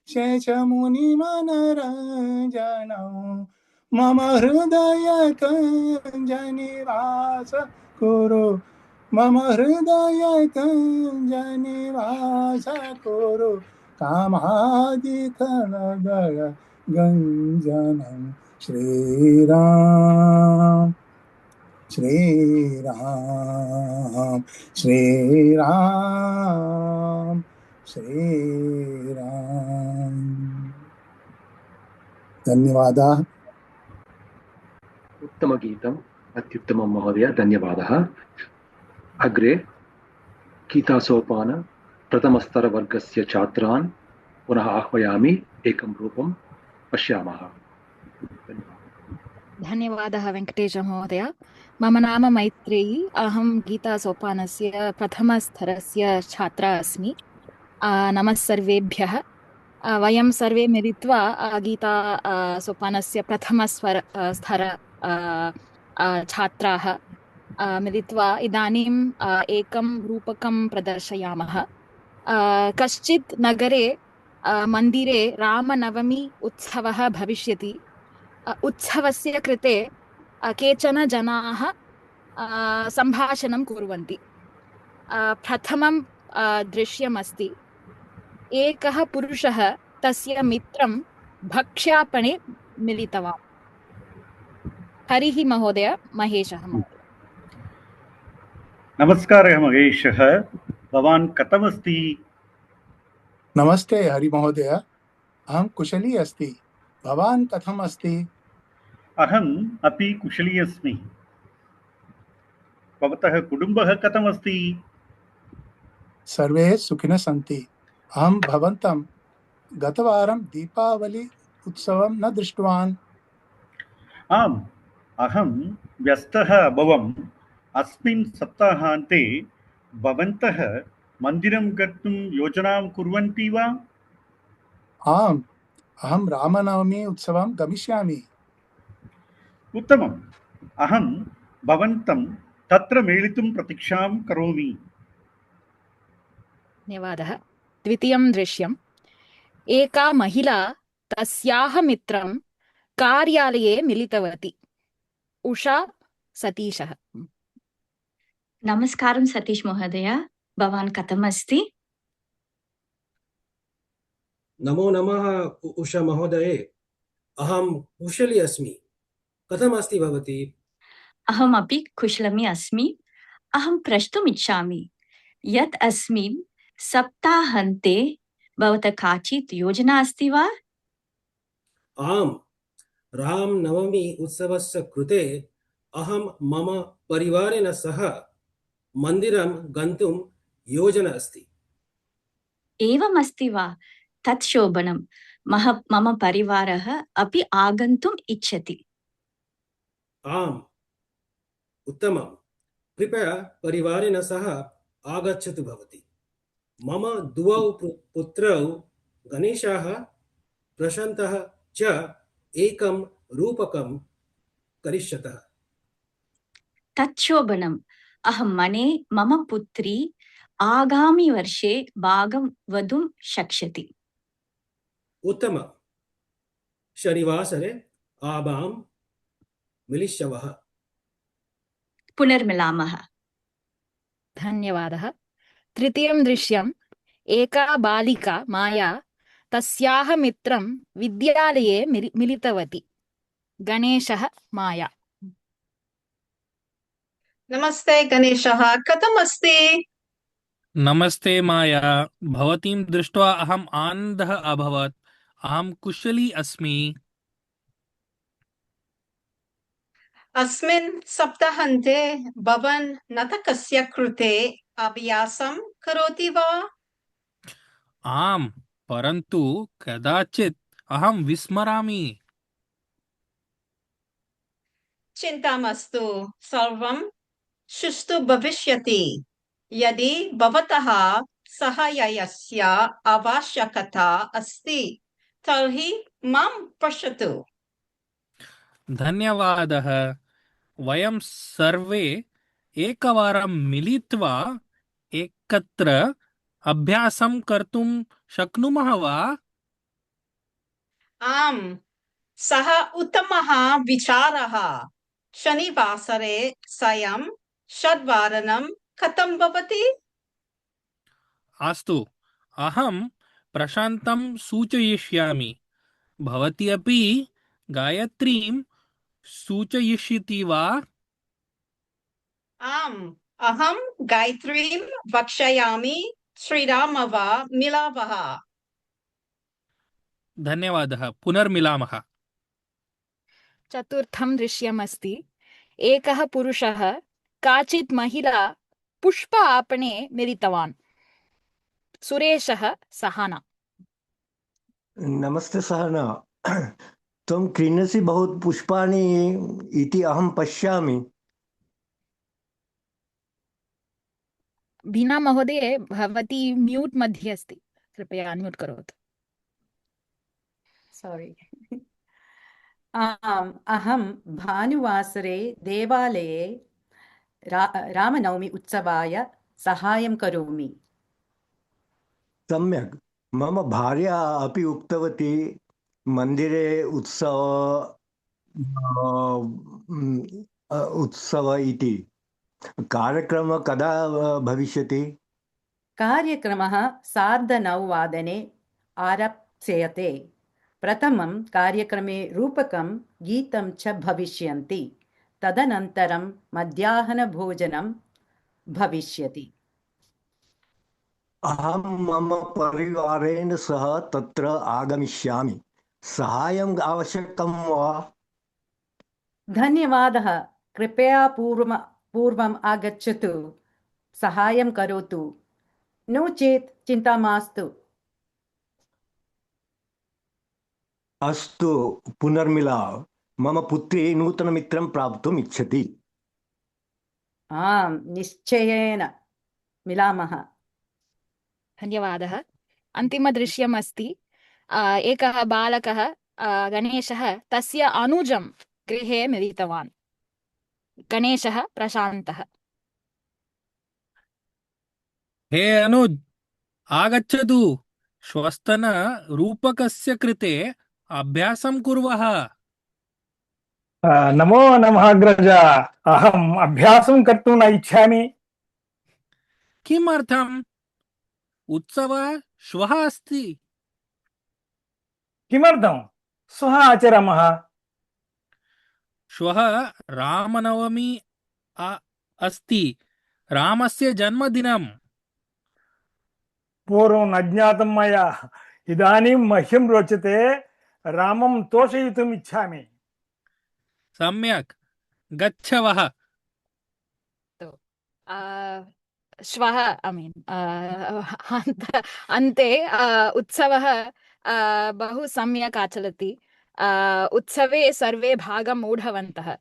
शेषमुनिमनरञ्जनम् मम हृदय कञ्जनिवास कुरु मम हृदय कञ्जनिवास कुरु कामादिकलदय गञ्जनं श्रीराम श्रीराम श्रीराम श्रीराम। धन्यवादाः। उत्तमगीतम् अत्युत्तमं महोदय, धन्यवादः। अग्रे गीतासोपान प्रथमस्तरवर्गस्य छात्रान् पुनः आह्वयामि, एकं रूपं पश्यामः। धन्यवादः वेङ्कटेश महोदय। मम नाम मैत्रेयी, अहं गीतासोपानस्य प्रथमस्तरस्य छात्रा अस्मि। नमः सर्वेभ्यः। वयं सर्वे मिलित्वा गीता सोपानस्य प्रथमस्तर छात्राः मिलित्वा इदानीं एकं रूपकं प्रदर्शयामः। कश्चित् नगरे मन्दिरे रामनवमी उत्सवः भविष्यति। उत्सवस्य कृते केचन जनाः सम्भाषणं कुर्वन्ति। प्रथमं दृश्यमस्ति, एकः पुरुषः तस्य मित्रं भक्ष्यापणे मिलितवान्। हरिः महोदय, महेशः महोदय। नमस्कारः महेशः, भवान् कथमस्ति? नमस्ते हरि महोदय, अहं कुशली अस्ति। भवान् कथम् अस्ति? अहम् अपि कुशली अस्मि। भवतः कुटुम्बः कथमस्ति? सर्वे सुखिनः सन्ति। अहं भवन्तं गतवारं दीपावली उत्सवं न दृष्टवान्। आम्, अहं व्यस्तः अभवम्। अस्मिन् सप्ताहान्ते भवन्तः मन्दिरं गन्तुं योजनां कुर्वन्ति वा? आम्, अहं रामनवमी उत्सवं गमिष्यामि। उत्तमम्, अहं भवन्तं तत्र मेलितुं प्रतीक्षां करोमि। धन्यवादः। द्वितीयं दृश्यम्, एका महिला तस्याः मित्रं कार्यालये मिलितवती। उषा, सतीशः। नमस्कारं सतीश महोदय, भवान् कथम् अस्ति? नमो नमः उषा महोदये, अहं कुशली अस्मि। कथम् अस्ति भवती? अहमपि कुशलमी अस्मि। अहं प्रष्टुम् इच्छामि यत् अस्मिन् सप्ताहान्ते भवतः काचित् योजना अस्ति वा? आम्, रामनवमी उत्सवस्य कृते अहं मम परिवारेण सह मन्दिरं गन्तुं योजना अस्ति। एवम् अस्ति वा? तत् शोभनं। मम परिवारः अपि आगन्तुम् इच्छति। आम्, उत्तमं। कृपया परिवारेण सह आगच्छतु भवती। मम द्वौ पुत्रौ गणेशः प्रशान्तः च एकं रूपकं करिष्यतः। तत् शोभनम्। अहं मने मम पुत्री आगामि वर्षे भागं वधुं शक्ष्यति। उत्तमम्। शनिवासरे आवां मिलिष्यावः। पुनर्मिलामः। धन्यवादः। तृतीयं दृश्यम्, एका बालिका माया तस्याः मित्रं विद्यालये मिलितवती। गणेशः, माया। नमस्ते गणेशः, कथम् अस्ति? नमस्ते माया, भवतीं दृष्ट्वा अहम् आनन्दः अभवत्। अहं कुशली अस्मि। अस्मिन् सप्ताहान्ते भवान् नाटकस्य कृते अभ्यासं करोति वा? आम्, परन्तु कदाचित् अहं विस्मरामि। चिन्ता मास्तु, सर्वं सुष्ठु भविष्यति। यदि भवतः सहायस्य आवश्यकता अस्ति तर्हि मां पश्यतु। धन्यवादः। वयं सर्वे एकवारं मिलित्वा एकत्र अभ्यासं कर्तुं शक्नुमः वा? आम्, सः उत्तमः विचारः। शनिवासरे सायं षड्वादनं कथं भवति? अस्तु, अहं प्रशान्तं सूचयिष्यामि। भवती अपि गायत्रीं सूचयिष्यति वा? आम्, अहं गायत्रीं वक्ष्यामि। श्रीरामः मिलावः। धन्यवादः, पुनर्मिलामः। चतुर्थं दृश्यमस्ति, एकः पुरुषः काचित् महिला पुष्प आपणे मिलितवान्। सुरेशः, सहाना। नमस्ते सहना, त्वं क्रीणसि बहुत पुष्पाणि इति अहं पश्यामि। बीना महोदय, भवती म्यूट् मध्ये अस्ति, कृपया अन्म्यूट् करोतु। सारी। आम्, अहं भानुवासरे देवालये रामनवमी उत्सवाय सहायं करोमि। सम्यक्। मम भार्या अपि उक्तवती मन्दिरे उत्सव इति कार्यक्रमः कदा भविष्यति? कार्यक्रमः 9:30 आरप्स्यते। प्रथमं कार्यक्रमे रूपकं गीतं च भविष्यन्ति। तदनन्तरं मध्याह्नभोजनं भविष्यति। अहं मम परिवारेण सह तत्र आगमिष्यामि। सहायम् आवश्यकं वा? धन्यवादः। कृपया पूर्वम् आगच्छतु, सहायं करोतु। नो चेत् चिन्ता मास्तु। अस्तु, पुनर्मिलामः। मम पुत्री नूतनमित्रं प्राप्तुम् इच्छति। आम्, निश्चयेन मिलामः। धन्यवादः। अन्तिमदृश्यम् अस्ति एकः बालकः गणेशः तस्य अनुजं गृहे मिलितवान्। गणेशः प्रशान्तः। हे अनुज, आगच्छतु। श्वस्तन रूपकस्य कृते अभ्यासं कुर्वः। नमो नमः अग्रज। अहम् अभ्यासं कर्तुं न इच्छामि। किमर्थम्? उत्सवः श्वः अस्ति। किमर्थं? श्वः आचरामः। श्वः रामनवमी अस्ति, रामस्य जन्मदिनम्। पूर्वं न ज्ञातं मया। इदानीं मह्यं रोचते। रामं तोषयितुम् इच्छामि। सम्यक्, गच्छ वः। श्वः अन्ते उत्सवः बहु सम्यक् आचलति। उत्सवे सर्वे भागम् ऊढवन्तः।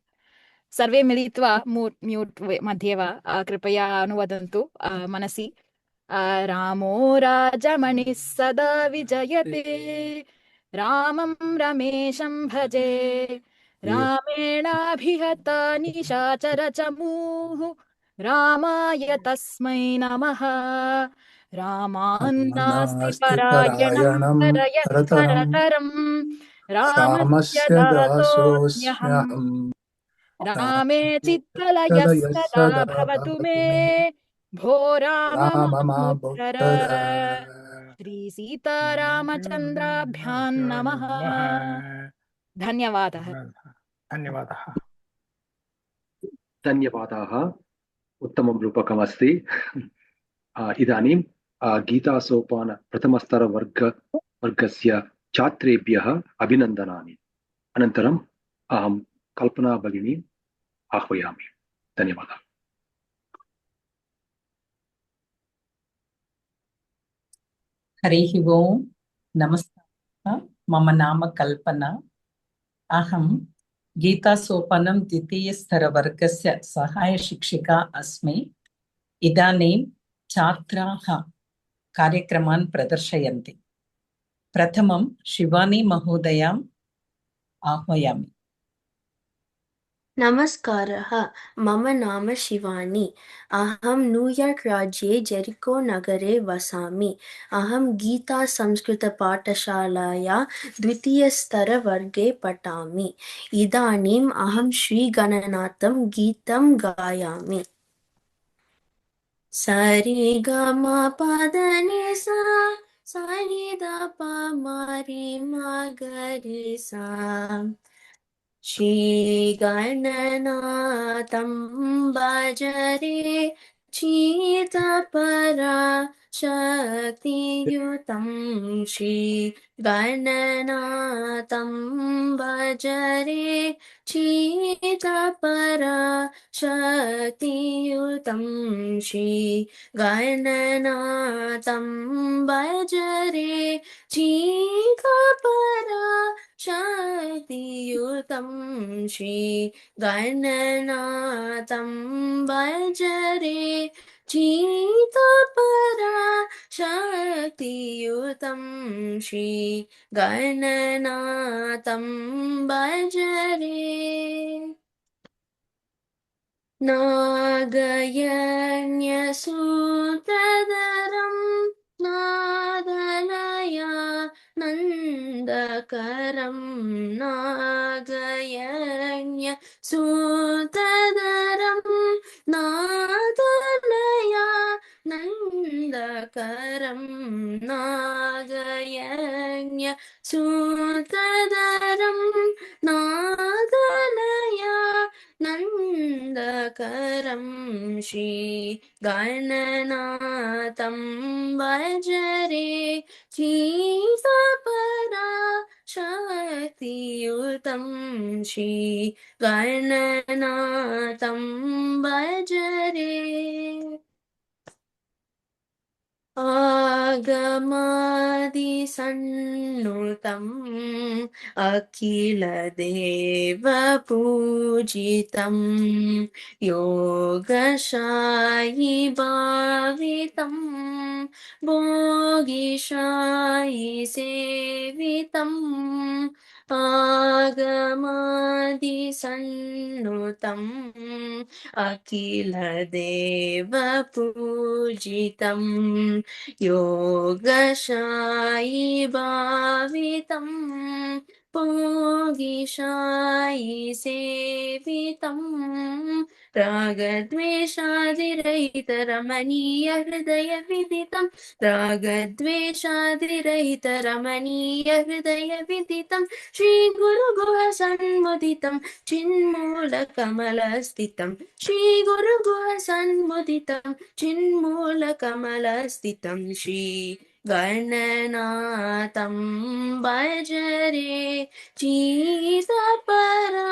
सर्वे मिलित्वा म्यूट् मध्ये वा कृपया अनुवदन्तु मनसि। रामो राजमणिः सदा विजयते, रामं रमेशं भजे, रामेणाभिहता निशाचरचमूः, रामाय तस्मै नमः। रामान्नास्ति नास्ति परायणं परायणं परतरं भरतरं, रामस्य रामस्य दासोऽस्म्यहम्। दासोऽस्म्यहम्। रामे चित्तलयः तदयः सदा सदा भवतु मे, भवतु मे। भो राम राम मामुत्तर। मामुत्तर। श्रीसीतारामचन्द्राभ्यां नमः। धन्यवादः। धन्यवादः। धन्यवादाः। उत्तमं रूपकमस्ति। इदानीं गीतासोपान प्रथमस्तरवर्गस्य छात्रेभ्यः अभिनन्दनानि। अनन्तरम् अहं कल्पना भगिनीम् आह्वयामि। धन्यवादः। हरिः ओम्। नमस्कारः। मम नाम कल्पना। अहं गीतासोपानं द्वितीयस्तरवर्गस्य सहायशिक्षिका अस्मि। इदानीं छात्राः कार्यक्रमान् प्रदर्शयन्ति। प्रथमं शिवानी महोदयाम् आह्वयामि। नमस्कारः, मम नाम शिवानी। अहं न्यूयार्क राज्ये जेरिको नगरे वसामि। अहं गीता संस्कृतपाठशालाया द्वितीयस्तरवर्गे पठामि। इदानीम् अहं श्रीगणनाथं गीतं गायामि। सरि ग म प द नि सा, सरि द प म रे म ग रे सा। श्रीगणनाथं भजरे चीतपरा शक्तियुतं। श्रीगणनाथं भजरे चीतपरा शक्तियुतं। श्रीगणनाथं भजरे चीतपरा शक्तियुतं। श्रीगणनाथं भजरे चीतपरा शक्तियुतं। श्रीगणनाथं भजरे। नागयज्ञसूत्रधरं नादनया नन्दकरं नागयज्ञसूत्रधरं नादनया नन्दकरं नागयज्ञसूत्रधरं नादनया नन्दकरं श्रीगणनाथं भजरे श्रीसपरा शक्तियुतं श्रीगणनाथं भजरे आगमादिसन्नुतम् अखिलदेवपूजितं योगशायि भावितं भोगिशायि सेवितम् आगमादिसन्नुतम् अखिलदेवपूजितं योगशायि भावितं भोगिशायि सेवितं रागद्वेषादिरहितरमणीयहृदयविदितं रागद्वेषादिरहितरमणीयहृदयविदितं श्रीगुरुगुहसन्मुदितं चिन्मूलकमलस्थितं श्रीगुरुगुहसन्मुदितं चिन्मूलकमलस्थितं श्रीगणनाथं भजरे श्रीसपरा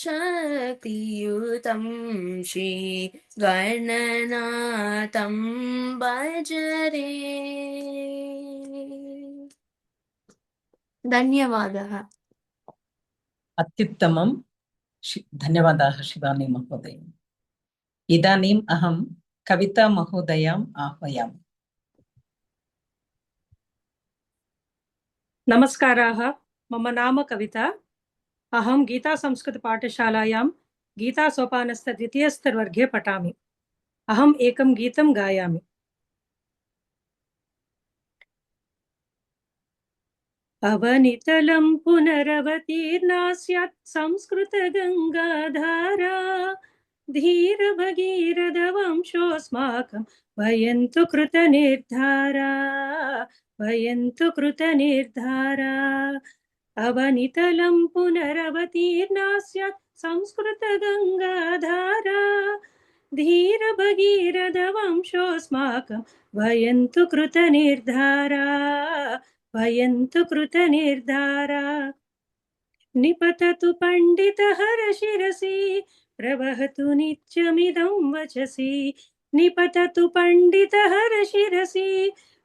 शक्तियुतं श्रीगणनाथं भजरे धन्यवादः अत्युत्तमं धन्यवादाः शिवानी महोदय। इदानीम् अहं कविता महोदयाम् आह्वयामि। नमस्काराः, मम नाम कविता। अहं गीता संस्कृतपाठशालायां गीतासोपानस्य द्वितीयस्तरवर्गे पठामि। अहम् एकं गीतं गायामि। अवनितलं पुनरवतीर्णा स्यात् संस्कृतगङ्गाधारा धीरभगीरथवंशोऽस्माकं वयन्तु कृतनिर्धारा वयन्तु कृतनिर्धारा अवनितलं पुनरवतीर्णा स्यात् संस्कृतगङ्गाधारा धीरभगीरथवंशोऽस्माकं वयन्तु कृतनिर्धारा वयन्तु कृतनिर्धारा निपततु पण्डितहरशिरसि प्रवहतु नित्यमिदं वचसि निपततु पण्डितहरशिरसि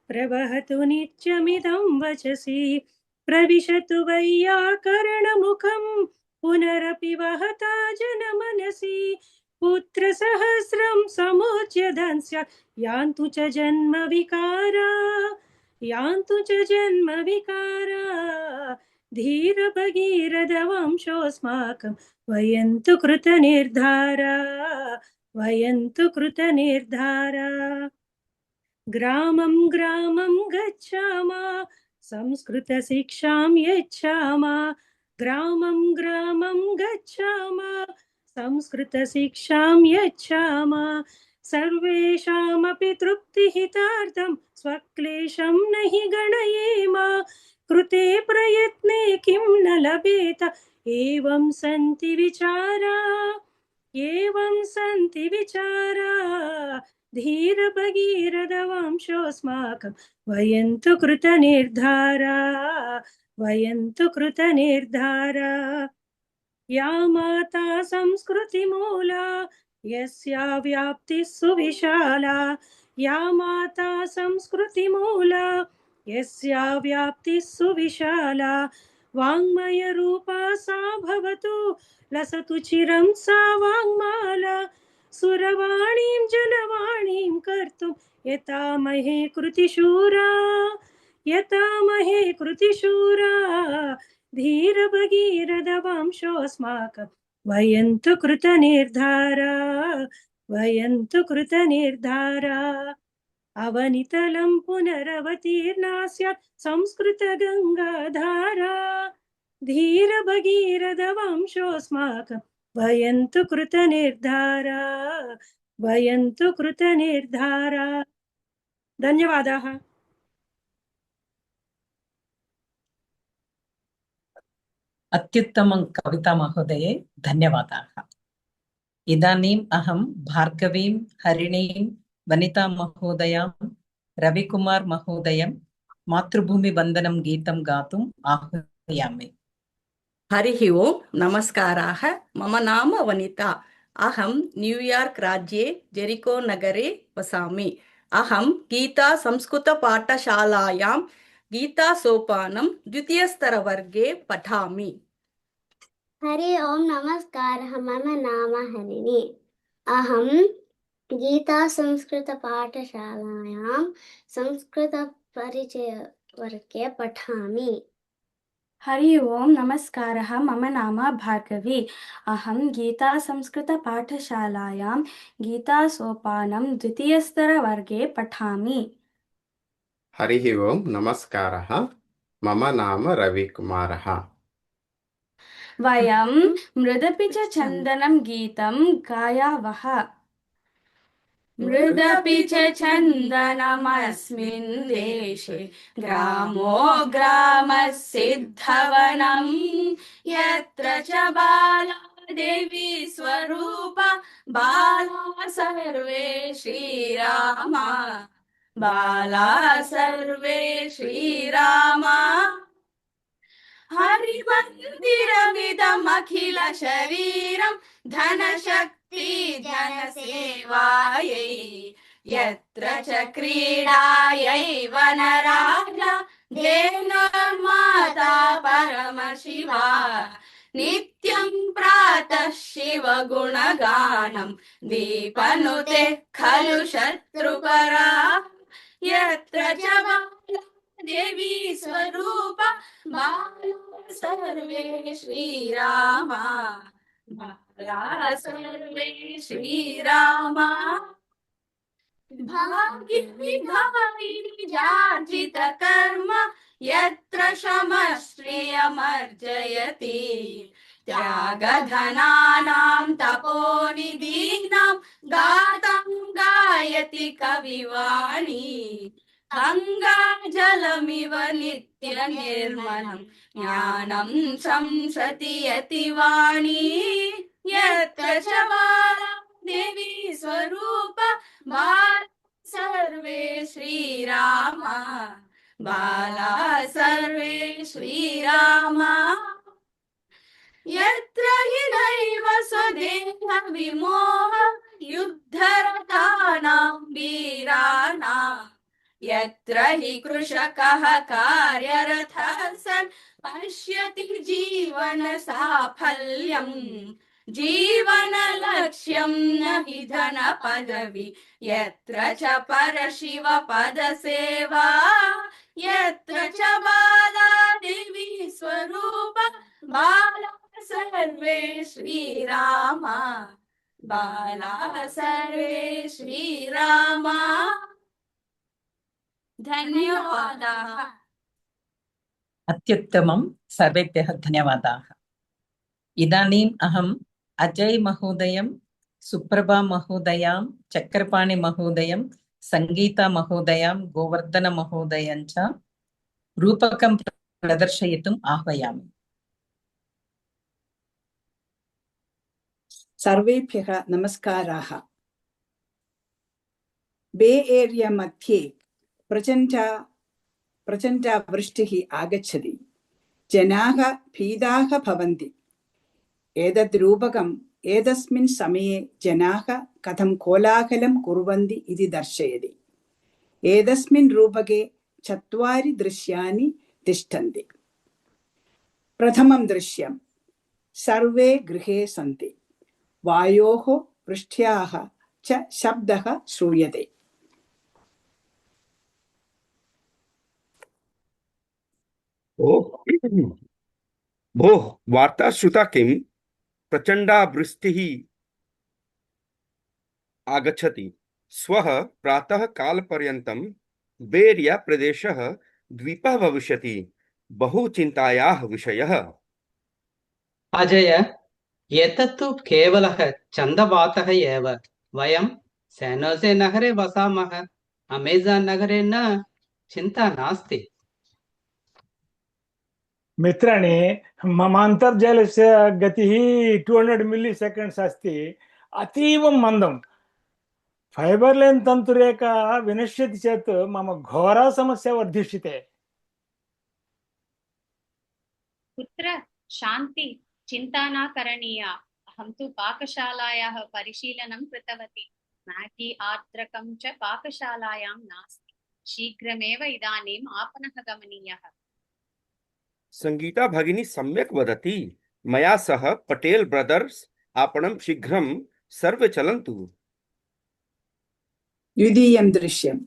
प्रवहतु नित्यमिदं वचसि प्रविशतु वैयाकरणमुखं पुनरपि वहता जनमनसि पुत्रसहस्रं समुच्यदं स्यात् यान्तु च जन्मविकारा यान्तु च जन्मविकारा धीरभगीरथवंशोऽस्माकं वयन्तु कृतनिर्धारा वयन्तु कृतनिर्धारा ग्रामं ग्रामं गच्छामः संस्कृतशिक्षां यच्छामः ग्रामं ग्रामं गच्छामः संस्कृतशिक्षां यच्छामः सर्वेषामपि तृप्तिहितार्थं स्वक्लेशं न हि गणयेम कृते प्रयत्ने किं न लभेत एवं सन्ति विचारा धीरभगीरथवंशोऽस्माकं वयन्तु कृतनिर्धारा वयन्तु कृतनिर्धारा या माता संस्कृतिमूला यस्या व्याप्तिः सुविशाला या माता संस्कृतिमूला यस्या व्याप्तिः सुविशाला वाङ्मयरूपा सा भवतु लसतु चिरं सा वाङ्माला सुरवाणीं जनवाणीं कर्तुं यतामहे कृतिशूरा धीरभगीरथवंशोऽस्माकं वयं तु कृतनिर्धारा वयं तु कृतनिर्धारा अवनितलं पुनरवतीर्णा स्यात् संस्कृतगङ्गाधारा धीरभगीरथवंशोऽस्माकं वयं तु कृतनिर्धारा वयं तु कृतनिर्धारा। धन्यवादाः। अत्युत्तमं कविता महोदये, धन्यवादाः। इदानीम् अहं भार्गवीं, हरिणीं, वनिता महोदयां, रविकुमार महोदयं मातृभूमिवन्दनं गीतं गातुम् आह्वयामि। हरिः ओम्, नमस्काराः। मम नाम वनिता। अहं न्यूयार्क् राज्ये जेरिको नगरे वसामि। अहं गीता संस्कृतपाठशालायां गीतासोपानं द्वितीयस्तरवर्गे पठामि। हरि ओम्, नमस्कारः। मम नाम हरिणी। अहं गीता संस्कृतपाठशालायां संस्कृतपरिचयवर्गे पठामि। हरि ओम्, नमस्कारः। मम नाम भार्गवी। अहं गीता संस्कृतपाठशालायां गीतासोपानं द्वितीयस्तरवर्गे पठामि। हरिः ओम्, नमस्कारः। मम नाम रविकुमारः। वयं मृदपि च चन्दनं गीतं गायावः। मृदपि च चन्दनमस्मिन् देशे ग्रामो ग्रामः सिद्धवनं यत्र च बाला देवी स्वरूपा बाला सर्वे श्रीरामा बाला सर्वे श्रीरामा हरिमन्दिरमिदमखिल शरीरं धनशक्ति जनसेवायै यत्र च क्रीडायै वनराजा धेनुर्माता परमशिवा नित्यं प्रातः शिवगुणगानं दीपनुते खलु शत्रुपरा यत्र च बाला देवी स्वरूपा बाला सर्वे श्रीरामा बाला सर्वे श्रीरामा भाग्यविधायिनी जार्जित कर्म यत्र शमश्रियमर्जयति त्यागधनानां तपोनिधीनां गातं गायति कविवाणी गङ्गाजलमिव नित्यनिर्मलं ज्ञानं संसति यतिवाणी यत्र च बाला देवी स्वरूपा बाला सर्वे श्रीरामा बाला सर्वे श्रीरामा यत्र हि नैव स्वदेहविमोह युद्धरतानां वीराणां यत्र हि कृषकः कार्यरतः सन् पश्यति जीवनसाफल्यं जीवनलक्ष्यं न हि धनपदवी यत्र च परशिवपदसेवा यत्र च बाला देवी स्वरूपा बाला सर्वे श्रीरामा बाला सर्वे श्रीरामा। धन्यवादाः। अत्युत्तमं, सर्वेभ्यः धन्यवादाः। इदानीम् अहम् अजय महोदयं, सुप्रभा महोदयां, चक्रपाणि महोदयं, संगीता महोदयां, गोवर्धन महोदयं च रूपकं प्रदर्शयितुम् आह्वयामि। सर्वेभ्यः नमस्काराः। बे एरिया मध्ये प्रचण्डा वृष्टिः आगच्छति। जनाः भीताः भवन्ति। एतद् रूपकम् एतस्मिन् समये जनाः कथं कोलाहलं कुर्वन्ति इति दर्शयति। एतस्मिन् रूपके 4 दृश्यानि तिष्ठन्ति। प्रथमं दृश्यं, सर्वे गृहे सन्ति। वायोः वृष्ट्याः च शब्दः श्रूयते। भोः, वार्ता श्रुता किम्? प्रचंडा वृष्टिः आगच्छति। श्वः प्रातः कालपर्यन्तं बेरिया प्रदेशः द्वीपः भविष्यति। बहु चिन्तायाः विषयः। अजय, एतत् तु केवलः चन्दवातः एव। वयं सैनोसे नगरे वसामः। अमेज़ान् नगरे न चिन्ता नास्ति। मित्राणि, मम अन्तर्जालस्य गतिः 200 मिलिसेकेण्ड्स् अस्ति। अतीव मन्दं। फैबर् लैन् तन्तुरेखा विनश्यति चेत् मम घोरा समस्या वर्धिष्यते। पुत्र, शान्ति, चिन्ता न करणीया। अहं तु पाकशालायाः परिशीलनं कृतवती। मैगी आर्द्रकं च पाकशालायां नास्ति। शीघ्रमेव इदानीम् आपणः गमनीयः। संगीता भगिनी सम्यक् वदति। मया सह पटेल ब्रदर्स् आपणं शीघ्रं सर्वे चलन्तु। द्वितीयं दृश्यं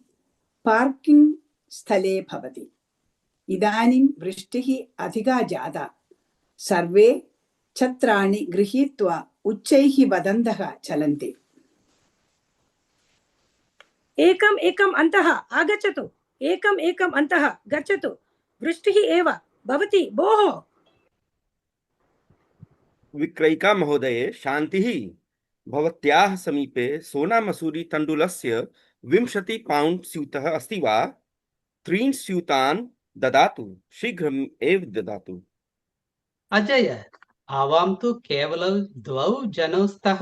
पार्किंग् स्थले भवति। इदानीं वृष्टिः अधिका जाता। सर्वे छत्राणि गृहीत्वा उच्चैः वदन्तः चलन्ति। एकम् एकम् अन्तः आगच्छतु। एकम् एकम् अन्तः गच्छतु। वृष्टिः एव भवति भोः। विक्रयिका महोदये, शान्तिः। भवत्याः समीपे सोना मसूरी तण्डुलस्य 20 पाउण्ड् स्यूतः अस्ति वा? 3 स्यूतान् ददातु। शीघ्रम् एव ददातु। अजय, आवां तु केवलं 2 जनौ स्तः।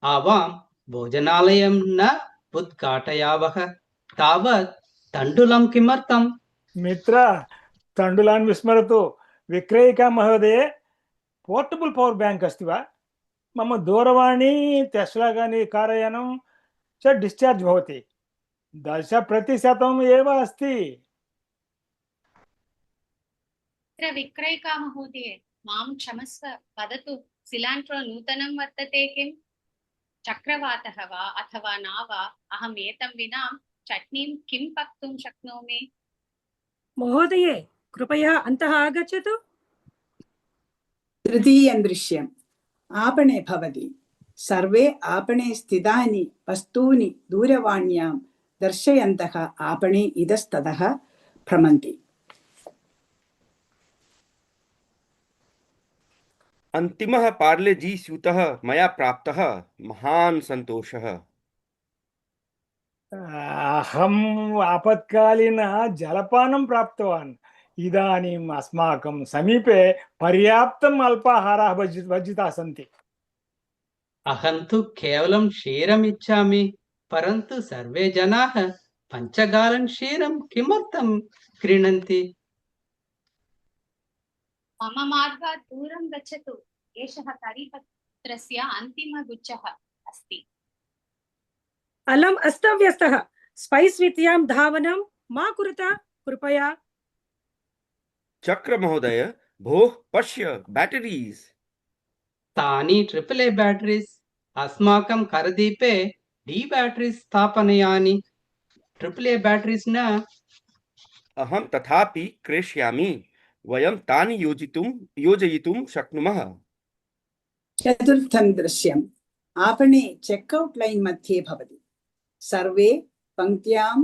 आवां भोजनालयं न उद्घाटयावः। तावत् तण्डुलं किमर्थम्? मित्र, तण्डुलान् विस्मरतु। विक्रयिका महोदये, पोर्टबल पवर् बैंक अस्ति वा? मम दूरवाणी, टेस्ला गानी कारयानं च डिस्चार्ज भवति। 10% एव अस्ति। विक्रयिका महोदये, मां क्षमस्व। वदतु, सिलाण्ट्रो नूतनं वर्तते किम्? चक्रवातः वा अथवा न वा? अहम् एतं विना चट्नीं किं पक्तुं शक्नोमि? महोदये, कृपया अन्तः आगच्छतु। तृतीयं दृश्यम् आपणे भवति। सर्वे आपणे स्थितानि वस्तूनि दूरवाण्यां दर्शयन्तः आपणे इतस्ततः भ्रमन्ति। अन्तिमः पार्ले जी स्यूतः मया प्राप्तः। महान् सन्तोषः। अहम् आपत्कालीन जलपानं प्राप्तवान्। इदानीम् अस्माकं समीपे पर्याप्तम् अल्पाहाराः भज्जिताः सन्ति। अहं तु केवलं क्षीरम् इच्छामि। परन्तु सर्वे जनाः 5 गालन् क्षीरं किमर्थं क्रीणन्ति? मम मार्गात् दूरं गच्छतु। एषः करीपत्रस्य अन्तिमगुच्छः अस्ति। अलम् अस्तव्यस्तः। स्पैस् वित्यां धावनं मा कुरुत कृपया। चक्र महोदय, भोः पश्य, बैटरीस्। तानि AAA बैटरीस्। अस्माकं करदीपे D बैटरीस् स्थापनीयानि। AAA बैटरीस् न। अहं तथापि क्रेष्यामि। वयं तानि योजयितुं शक्नुमः। चतुर्थं दृश्यम् आपणे चेकौट् लैन् मध्ये भवति। सर्वे पङ्क्त्यां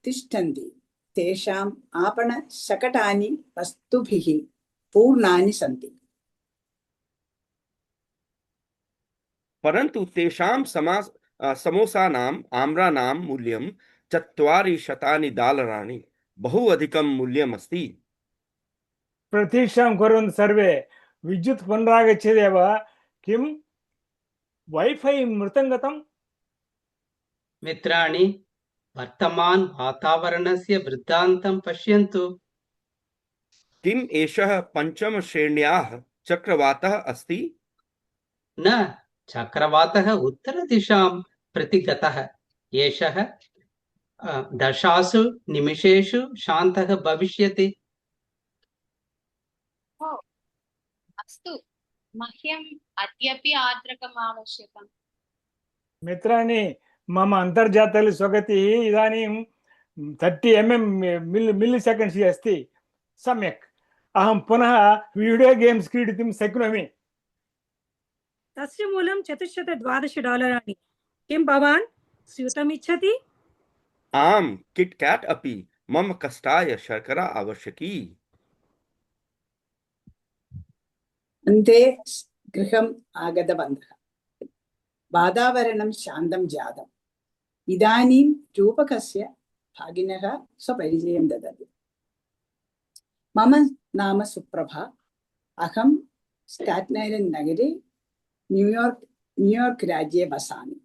तिष्ठन्ति। तेषाम् आपणशकटानि वस्तुभिः पूर्णानि सन्ति। परन्तु तेषां समोसानाम् आम्राणां मूल्यं 400 डालराणि। बहु अधिकं मूल्यम् अस्ति। प्रतीक्षां कुर्वन्तु सर्वे। विद्युत् पुनरागच्छेदेव। किं वैफै मृतं गतम्? मित्राणि, वर्तमान वातावरणस्य वृत्तान्तं पश्यन्तु। किम् एषः 5म श्रेण्याः चक्रवातः अस्ति? न, चक्रवातः उत्तरदिशां प्रति गतः। एषः 10 निमिषेषु शान्तः भविष्यति। ओ, अस्तु। मह्यम् अद्यापि आर्द्रकम् आवश्यकम्। मित्राणि, मम अन्तर्जाले स्वगतिः इदानीं 30 मिलिसेकेण्ड्स् अस्ति। सम्यक्। अहं पुनः वीडियो गेम्स् क्रीडितुं शक्नोमि। तस्य मूल्यं $412। किं भवान् स्यूतमिच्छति? आम्, किट् कैट् अपि। मम कष्टाय शर्करा आवश्यकी। अन्ते गृहम् आगतवन्तः। वातावरणं शान्तं जातम्। इदानीं रूपकस्य भागिनः स्वपरिचयं ददति। मम नाम सुप्रभा। अहं स्टाट्न् ऐलण्ड् नगरे न्यूयार्क् राज्ये वसामि।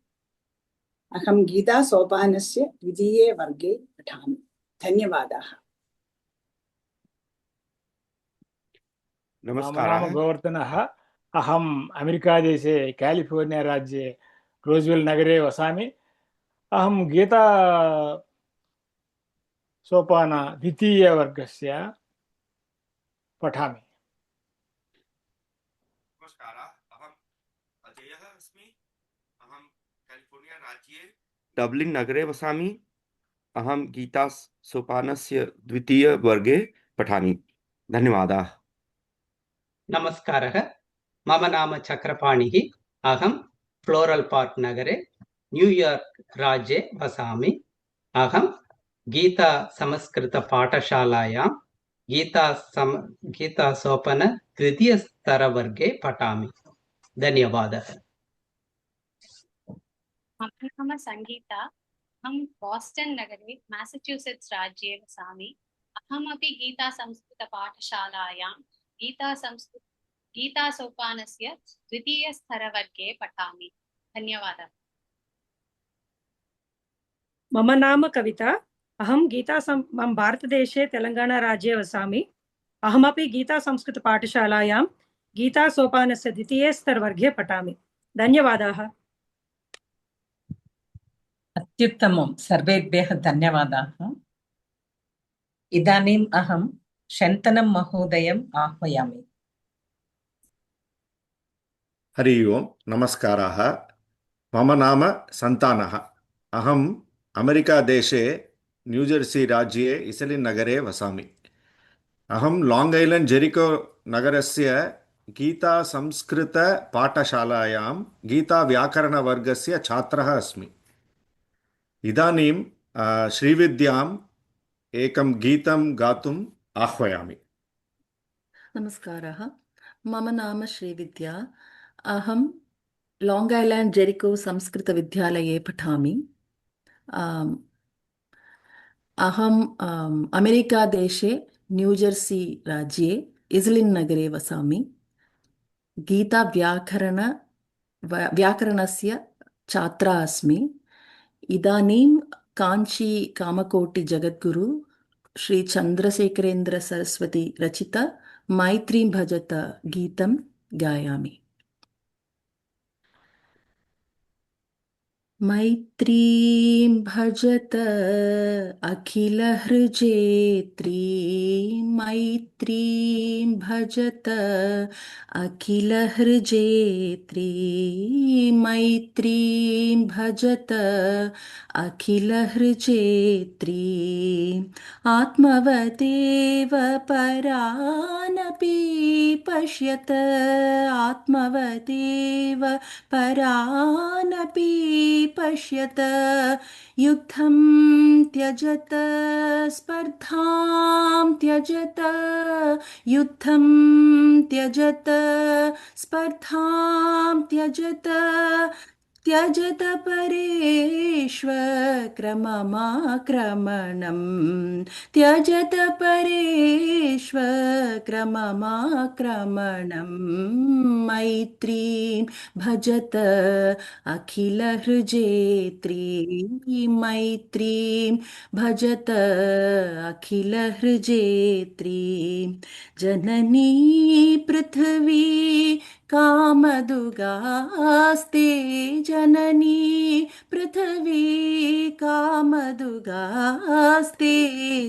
अहं गीतासोपानस्य द्वितीये वर्गे पठामि। धन्यवादाः। मम नमस्कारः। नाम गोवर्धनः। अहम् अमेरिकादेशे कैलिफोर्निया राज्ये रोज्वेल् नगरे वसामि। अहं गीता सोपान द्वितीयवर्गस्य पठामि। नमस्कारः, अहम् अजयः अस्मि। अहं कैलिफोर्निया राज्ये डब्लिन् नगरे वसामि। अहं गीता सोपानस्य द्वितीयवर्गे पठामि। धन्यवादाः। नमस्कारः, मम नाम चक्रपाणिः। अहं फ्लोरल् पार्क् नगरे न्यूयार्क् राज्ये वसामि। अहं गीता संस्कृतपाठशालायां गीतासोपान तृतीयस्तरवर्गे पठामि। धन्यवादः। मम नाम संगीता। अहं बोस्टन् नगरे मैसचुसेट्स् राज्ये वसामि। अहमपि गीता संस्कृतपाठशालायां गीतासोपानस्य द्वितीयस्तरवर्गे पठामि। धन्यवादः। मम नाम कविता। अहं मम भारतदेशे तेलङ्गाणाराज्ये वसामि। अहमपि गीतासंस्कृतपाठशालायां गीतासोपानस्य द्वितीयस्तरवर्गे पठामि। धन्यवादाः। अत्युत्तमं, सर्वेभ्यः धन्यवादाः। इदानीम् अहं शन्तनं महोदयम् आह्वयामि। हरि ओम्, नमस्काराः। मम नाम सन्तानः। अहम् अमेरिकादेशे न्यूजर्सी राज्ये इसलिन् नगरे वसामि। अहं लाङ्ग् ऐलण्ड् जेरिको नगरस्य गीतासंस्कृतपाठशालायां गीताव्याकरणवर्गस्य छात्रः अस्मि। इदानीं श्रीविद्याम् एकं गीतं गातुम् आह्वयामि। नमस्कारः, मम नाम श्रीविद्या। अहं लाङ्ग् ऐलण्ड् जेरिको संस्कृतविद्यालये पठामि। अहम् अमेरिकादेशे न्यूजर्सी राज्ये इस्लिन् नगरे वसामि। व्याकरणस्य छात्रा अस्मि। इदानीं काञ्ची कामकोटि जगद्गुरु श्री चन्द्रशेखरेन्द्र सरस्वती रचित मैत्रीं भजत गीतं गायामि। मैत्रीं भजत अखिलहृजेत्री, मैत्रीं भजत अखिलहृजेत्री, मैत्रीं भजत अखिलहृजेत्री। आत्मवदेव परानपि पश्यत, आत्मवदेव परानपि पश्यत। युद्धं त्यजत स्पर्धां त्यजत, युद्धं त्यजत स्पर्धां त्यजत, त्यजत परेष्वक्रममाक्रमणं, त्यजत परेष्वक्रममाक्रमणं। मैत्रीं भजत अखिलहृजेत्री, मैत्रीं भजत अखिलहृजेत्री। जननी पृथिवी कामदुगास्ते, जननी पृथिवी कामदुगास्ते।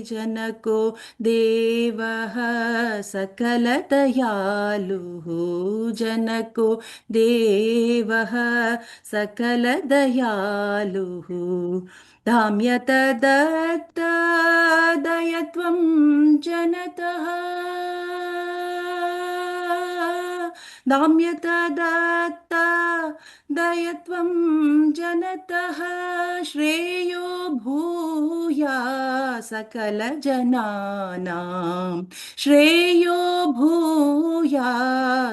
जनको देवः सकलदयालुः, जनको देवः सकलदयालुः। धाम्यत दत्त दयत्वं जनतः, दाम्यत दत्त दयत्वं जनतः श्रेयो भूया सकलजनानां श्रेयो भूया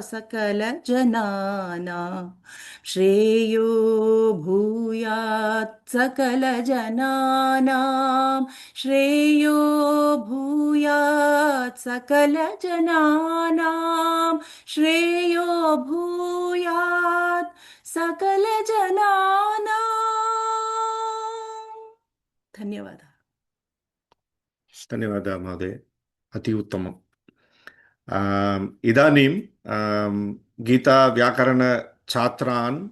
सकलजनानां श्रेयो भूयात् सकलजनानां श्रेयो भूयात् सकलजनानां श्रेयो भूयात् सकलजनानां। धन्यवादः। धन्यवादः महोदय, अति उत्तमम्। इदानीं गीता व्याकरण छात्रान्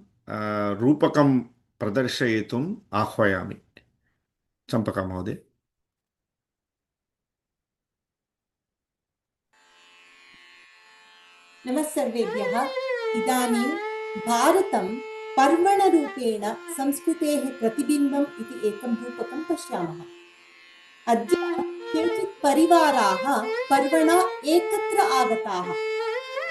रूपकं प्रदर्शयितुम् आह्वयामि। चम्पका महोदय। नमः सर्वेभ्यः। इदानीं भारतं पर्वणरूपेण संस्कृतेः प्रतिबिम्बम् इति एकं रूपकं पश्यामः। अद्य केचित् परिवाराः पर्वणा एकत्र आगताः।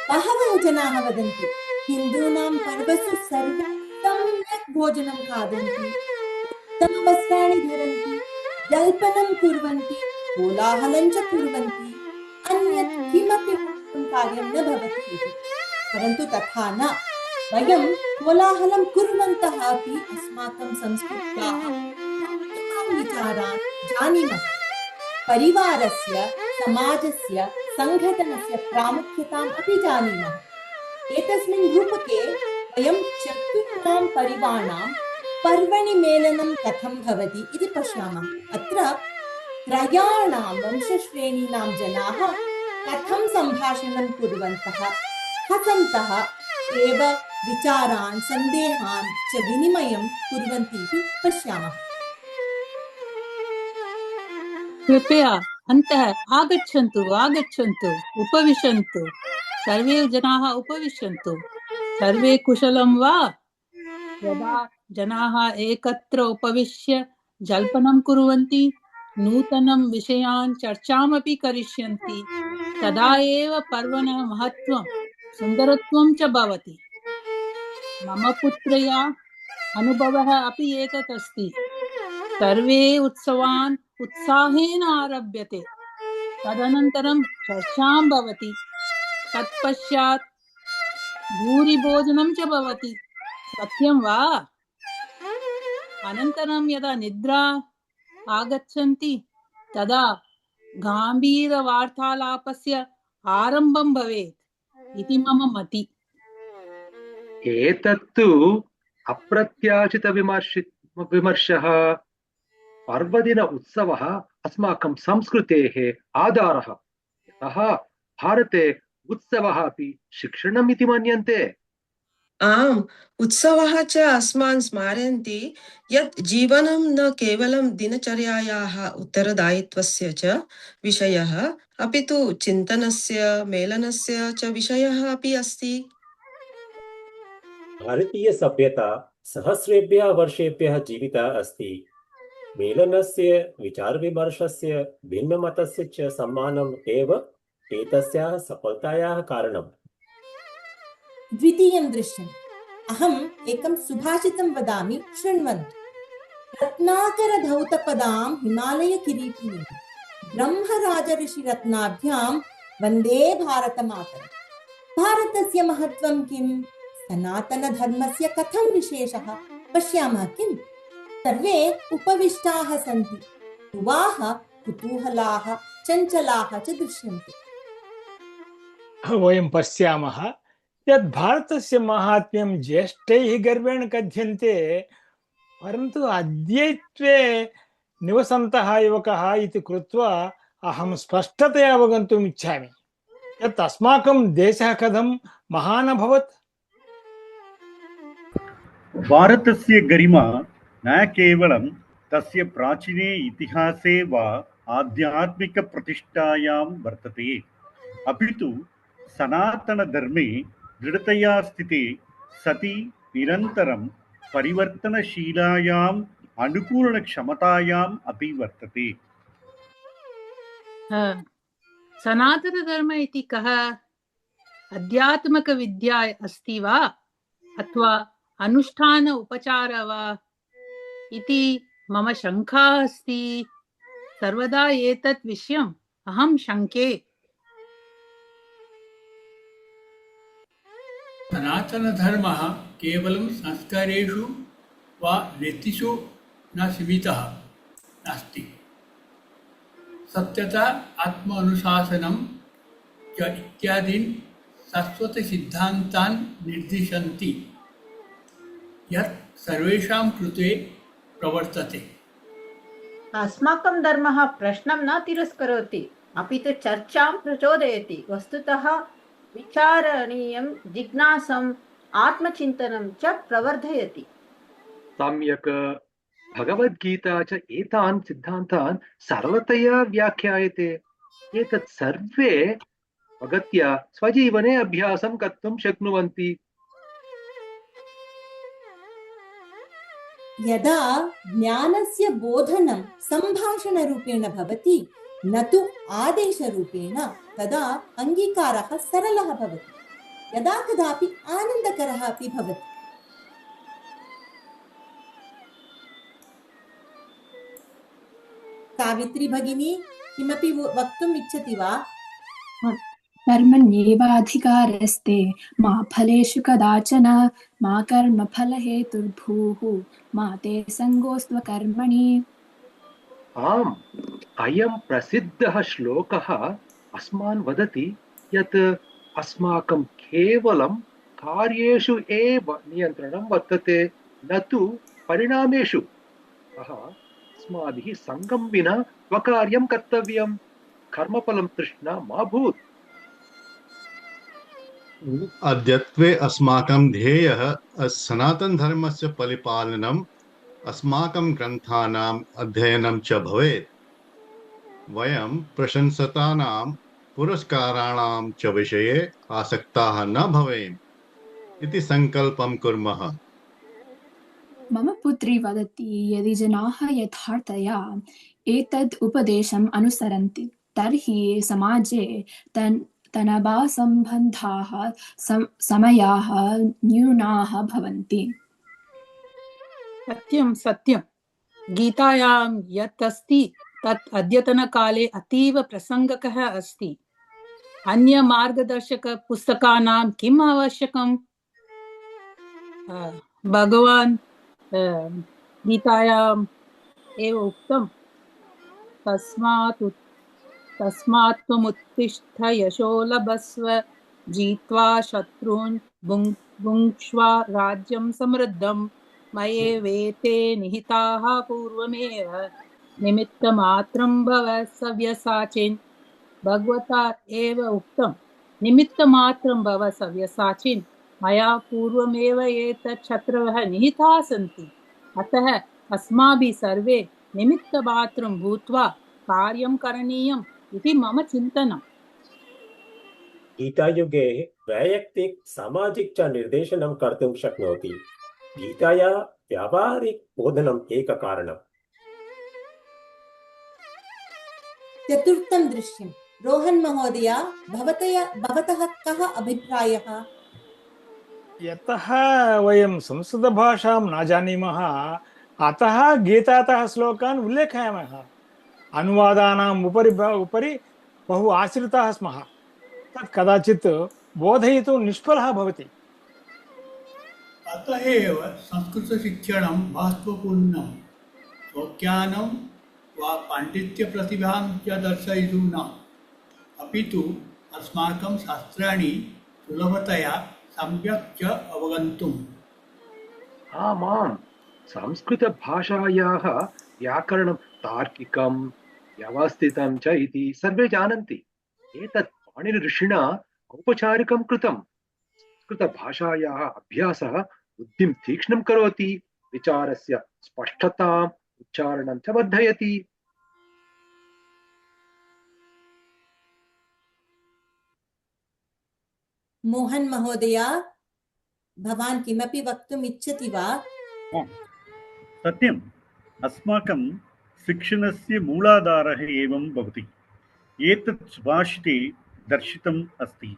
बहवः जनाः वदन्ति हिन्दूनां पर्वसु सर्वे सम्यक् भोजनं खादन्ति, उत्तमवस्त्राणि धरन्ति, जल्पनं कुर्वन्ति, कोलाहलं च कुर्वन्ति, अन्यत् किमपि कार्यं न भवति इति। परन्तु तथा न। वयं कोलाहलं कुर्वन्तः अपि अस्माकं संस्कृत्याः विचारान् जानीमः। परिवारस्य, समाजस्य, सङ्घटनस्य प्रामुख्यताम् अपि जानीमः। एतस्मिन् रूपके वयं चतुर्णां परिवाराणां पर्वणि मेलनं कथं भवति इति पश्यामः। अत्र त्रयाणां वंशश्रेणीनां जनाः कथं सम्भाषणं कुर्वन्तः, हसन्तः एव विचारान्, सन्देहान् च विनिमयं कुर्वन्ति इति पश्यामः। कृपया अन्तः आगच्छन्तु, आगच्छन्तु, उपविशन्तु। सर्वे जनाः उपविशन्तु। सर्वे कुशलं वा? यदा जनाः एकत्र उपविश्य जल्पनं कुर्वन्ति, नूतनं विषयान् चर्चामपि करिष्यन्ति, तदा एव पर्वणः महत्त्वं, सुन्दरत्वं च भवति। मम पुत्र्या अनुभवः अपि एतत् अस्ति। सर्वे उत्सवान् उत्साहेन आरभ्यते, तदनन्तरं चर्चां भवति, तत्पश्चात् भूरिभोजनं च भवति। सत्यं वा? अनन्तरं यदा निद्रा आगच्छन्ति, तदा गम्भीरवार्तालापस्य आरम्भं भवेत् इति मम मति। एतत्तु अप्रत्याशितविमर्शः। पर्वदिन उत्सवः अस्माकं संस्कृतेः आधारः। यतः भारते उत्सवः अपि शिक्षणम् इति मन्यन्ते। आम्, उत्सवः च अस्मान् स्मारयन्ति यत् जीवनं न केवलं दिनचर्यायाः उत्तरदायित्वस्य च विषयः, अपि तु चिन्तनस्य, मेलनस्य च विषयः अपि अस्ति। भारतीय सभ्यता सहस्रेभ्यः वर्षेभ्यः जीविता अस्ति। मेलनस्य, विचारविमर्शस्य, भिन्नमतस्य च सम्मानम् एव एतस्याः सफलतायाः कारणम्। द्वितीयं दृश्यम्। अहम् एकं सुभाषितं वदामि, शृण्वन्तु। रत्नाकरधौतपदां हिमालयकिरीटिनीं ब्रह्मराजऋषिरत्नाभ्यां वन्दे भारतमातरम्। भारतस्य महत्त्वं किम्? सनातनधर्मस्य कथं विशेषः? पश्यामः किम्? सर्वे उपविष्टाः सन्ति, युवाः कुतूहलाः, चञ्चलाः च दृश्यन्ते। वयं पश्यामः यत् भारतस्य माहात्म्यं ज्येष्ठैः गर्वेण कथ्यन्ते, परन्तु अद्यत्वे निवसन्तः युवकः इति कृत्वा अहं स्पष्टतया अवगन्तुम् इच्छामि यत् अस्माकं देशः कथं महान् अभवत्। भारतस्य गरिमा न केवलं तस्य प्राचीने इतिहासे वा आध्यात्मिकप्रतिष्ठायां वर्तते, अपि तु सनातनधर्मे दृढतया स्थिते सति निरन्तरं परिवर्तनशीलायाम् अनुकूलनक्षमतायाम् अपि वर्तते। सनातनधर्म इति कः? अध्यात्मकविद्या अस्ति वा अथवा अनुष्ठान उपचार वा इति मम शङ्का अस्ति। सर्वदा एतत् विषयम् अहं शङ्के। सनातनधर्मः केवलं संस्कारेषु वा रीतिषु न सीमितः नास्ति। सत्यता, आत्म अनुशासनं च इत्यादीन् शाश्वतसिद्धान्तान् निर्दिशन्ति यत् सर्वेषां कृते प्रवर्तते। अस्माकं धर्मः प्रश्नं न तिरस्करोति, अपि तु चर्चां प्रचोदयति। वस्तुतः विचारणीयं, जिज्ञासम्, आत्मचिन्तनं च प्रवर्धयति। सम्यक्। भगवद्गीता च एतान् सिद्धान्तान् सरलतया व्याख्यायते। एतत् सर्वे अगत्य स्वजीवने अभ्यासं कर्तुं शक्नुवन्ति। यदा ज्ञानस्य बोधनं सम्भाषणरूपेण भवति, न तु आदेशरूपेण, तदा अङ्गीकारः सरलः भवति, यदा कदापि आनन्दकरः अपि भवति। सावित्री भगिनी किमपि वक्तुम् इच्छति वा? कर्मण्येवाधिकारस्ते मा फलेषु कदाचन मा कर्मफलहेतुर्भूः मा ते सङ्गोऽस्त्वकर्मणि। आम्, अयं प्रसिद्धः श्लोकः अस्मान् वदति यत् अस्माकं केवलं कार्येषु एव नियन्त्रणं वर्तते, न तु परिणामेषु। अस्माभिः सङ्गं विना स्वकार्यं कर्तव्यं। कर्मफलं तृष्णा मा भूत्। अद्यत्वे अस्माकं ध्येयः सनातनधर्मस्य परिपालनम्, अस्माकं ग्रन्थानाम् अध्ययनं च भवेत्। वयं प्रशंसतानां पुरस्काराणां च विषये आसक्ताः न भवेम इति सङ्कल्पं कुर्मः। मम पुत्री वदति यदि जनाः यथार्थतया एतद् उपदेशम् अनुसरन्ति तर्हि समाजे तनावसम्बद्धाः समयाः न्यूनाः भवन्ति। सत्यं सत्यं। गीतायां यत् अस्ति तत् अद्यतनकाले अतीव प्रसङ्गकः अस्ति। अन्य मार्गदर्शकपुस्तकानां किम् आवश्यकम्? भगवान् गीतायाम् एव उक्तं, तस्मात् त्वमुत्तिष्ठ यशो लभस्व जित्वा शत्रून् भुङ्क्ष्व राज्यं समृद्धं मयैवेते निहिताः पूर्वमेव निमित्तमात्रं भव सव्यसाचिन्। भगवता एव उक्तं, निमित्तमात्रं भव सव्यसाचिन्। मया पूर्वमेव एतत् शत्रवः निहिताः सन्ति। अतः अस्माभिः सर्वे निमित्तमात्रं भूत्वा कार्यं करणीयम् इति मम चिन्तनम्। गीतायुगे वैयक्तिक सामाजिक च निर्देशनं कर्तुं शक्नोति। गीताया व्यावहारिक बोधनम् एककारणम्। चतुर्थं दृश्यं। रोहन् महोदय, भवतः कः अभिप्रायः? यतः वयं संस्कृतभाषां न जानीमः, अतः गीतातः श्लोकान् उल्लेखयामः। अनुवादानाम् उपरि बहु आश्रिताः स्मः। तत् कदाचित् बोधयितुं निष्फलः भवति। अतः एव संस्कृतशिक्षणं महत्त्वपूर्णं। स्वज्ञानं वा पाण्डित्यप्रतिभां च दर्शयितुं न, अपि तु अस्माकं शास्त्राणि सुलभतया सम्यक् च अवगन्तुम्। आमां, संस्कृतभाषायाः व्याकरणं तार्किकं, व्यवस्थितं च इति सर्वे जानन्ति। एतत् पाणिनिऋषिणा औपचारिकं कृतं। संस्कृतभाषायाः अभ्यासः बुद्धिं तीक्ष्णं करोति, विचारस्य स्पष्टताम्, उच्चारणं च वर्धयति। मोहन् महोदय, भवान् किमपि वक्तुम् इच्छति वा? सत्यम्। अस्माकं शिक्षणस्य मूलाधारः एवं भवति। एतत् सुभाषिते दर्शितम् अस्ति।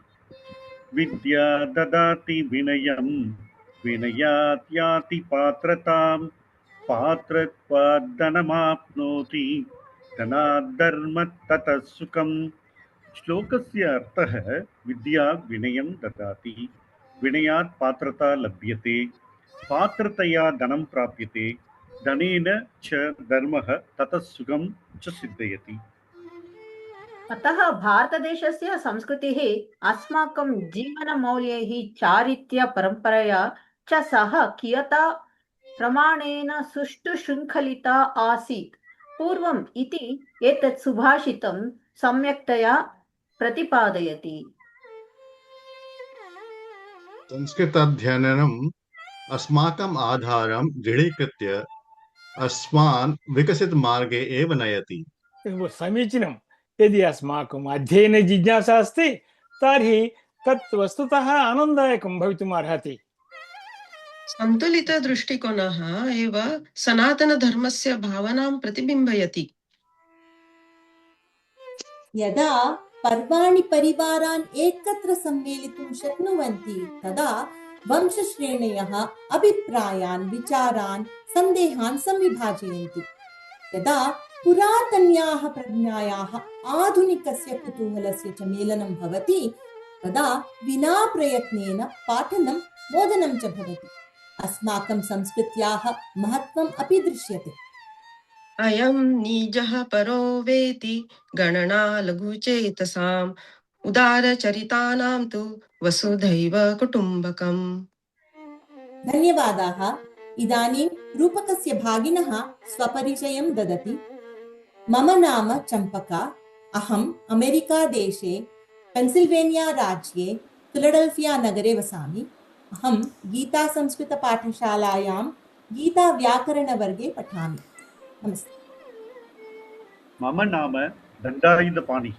विद्या ददाति विनयं विनयात् याति पात्रतां पात्रत्वात् धनमाप्नोति धनात् धर्मः ततः सुखम्। श्लोकस्य अर्थः विद्या विनयं ददाति विनयात् पात्रता लभ्यते पात्रतया धनं प्राप्यते धनेन च धर्मः ततः सुखं च सिद्धयति। अतः भारतदेशस्य संस्कृतिः अस्माकं जीवनमौल्यैः चारित्र्यपरम्परया च सह कियता प्रमाणेन सुष्ठु शृङ्खलिता आसीत् पूर्वम् इति एतत् सुभाषितं सम्यक्तया प्रतिपादयति। संस्कृताध्ययनम् अस्माकम् आधारं दृढीकृत्य अस्मान् विकसितमार्गे एव नयति। समीचीनं। यदि अस्माकम् अध्ययने जिज्ञासा अस्ति तर्हि तत् वस्तुतः आनन्ददायकं भवितुम् अर्हति। सन्तुलितदृष्टिकोणः एव सनातनधर्मस्य भावनां प्रतिबिम्बयति। यदा पर्वाणि परिवारान् एकत्र सम्मेलितुं शक्नुवन्ति तदा वंशश्रेणयः अभिप्रायान् विचारान् सन्देहान् संविभाजयन्ति। यदा पुरातन्याः प्रज्ञायाः आधुनिकस्य कुतूहलस्य च मेलनं भवति तदा विना प्रयत्नेन पाठनं बोधनं च भवति। अस्माकं संस्कृत्याः महत्त्वम् अपि दृश्यते। अयं निजः परो वेति गणना लघुचेतसाम् उदारचरितानां तु वसुधैव कुटुम्बकम्। धन्यवादाः। इदानीं रूपकस्य भागिनः स्वपरिचयं ददति। मम नाम चम्पका। अहम् अमेरिकादेशे पेन्सिल्वेनिया राज्ये फिलडेल्फिया नगरे वसामि। अहं गीता संस्कृतपाठशालायां गीताव्याकरणवर्गे पठामि। नमस्ते। मम नाम दण्डायुधपाणिः।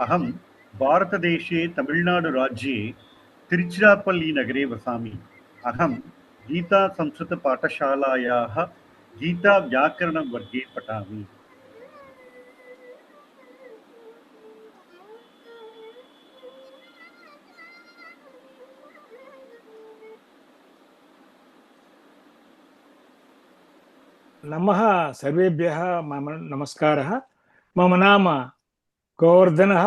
अहं भारतदेशे तमिळ्नाडुराज्ये तिरुचिरापल्लीनगरे वसामि। अहं गीता संस्कृतपाठशालायाः गीताव्याकरणवर्गे पठामि। नमः सर्वेभ्यः मम नमस्कारः। मम नाम गोवर्धनः।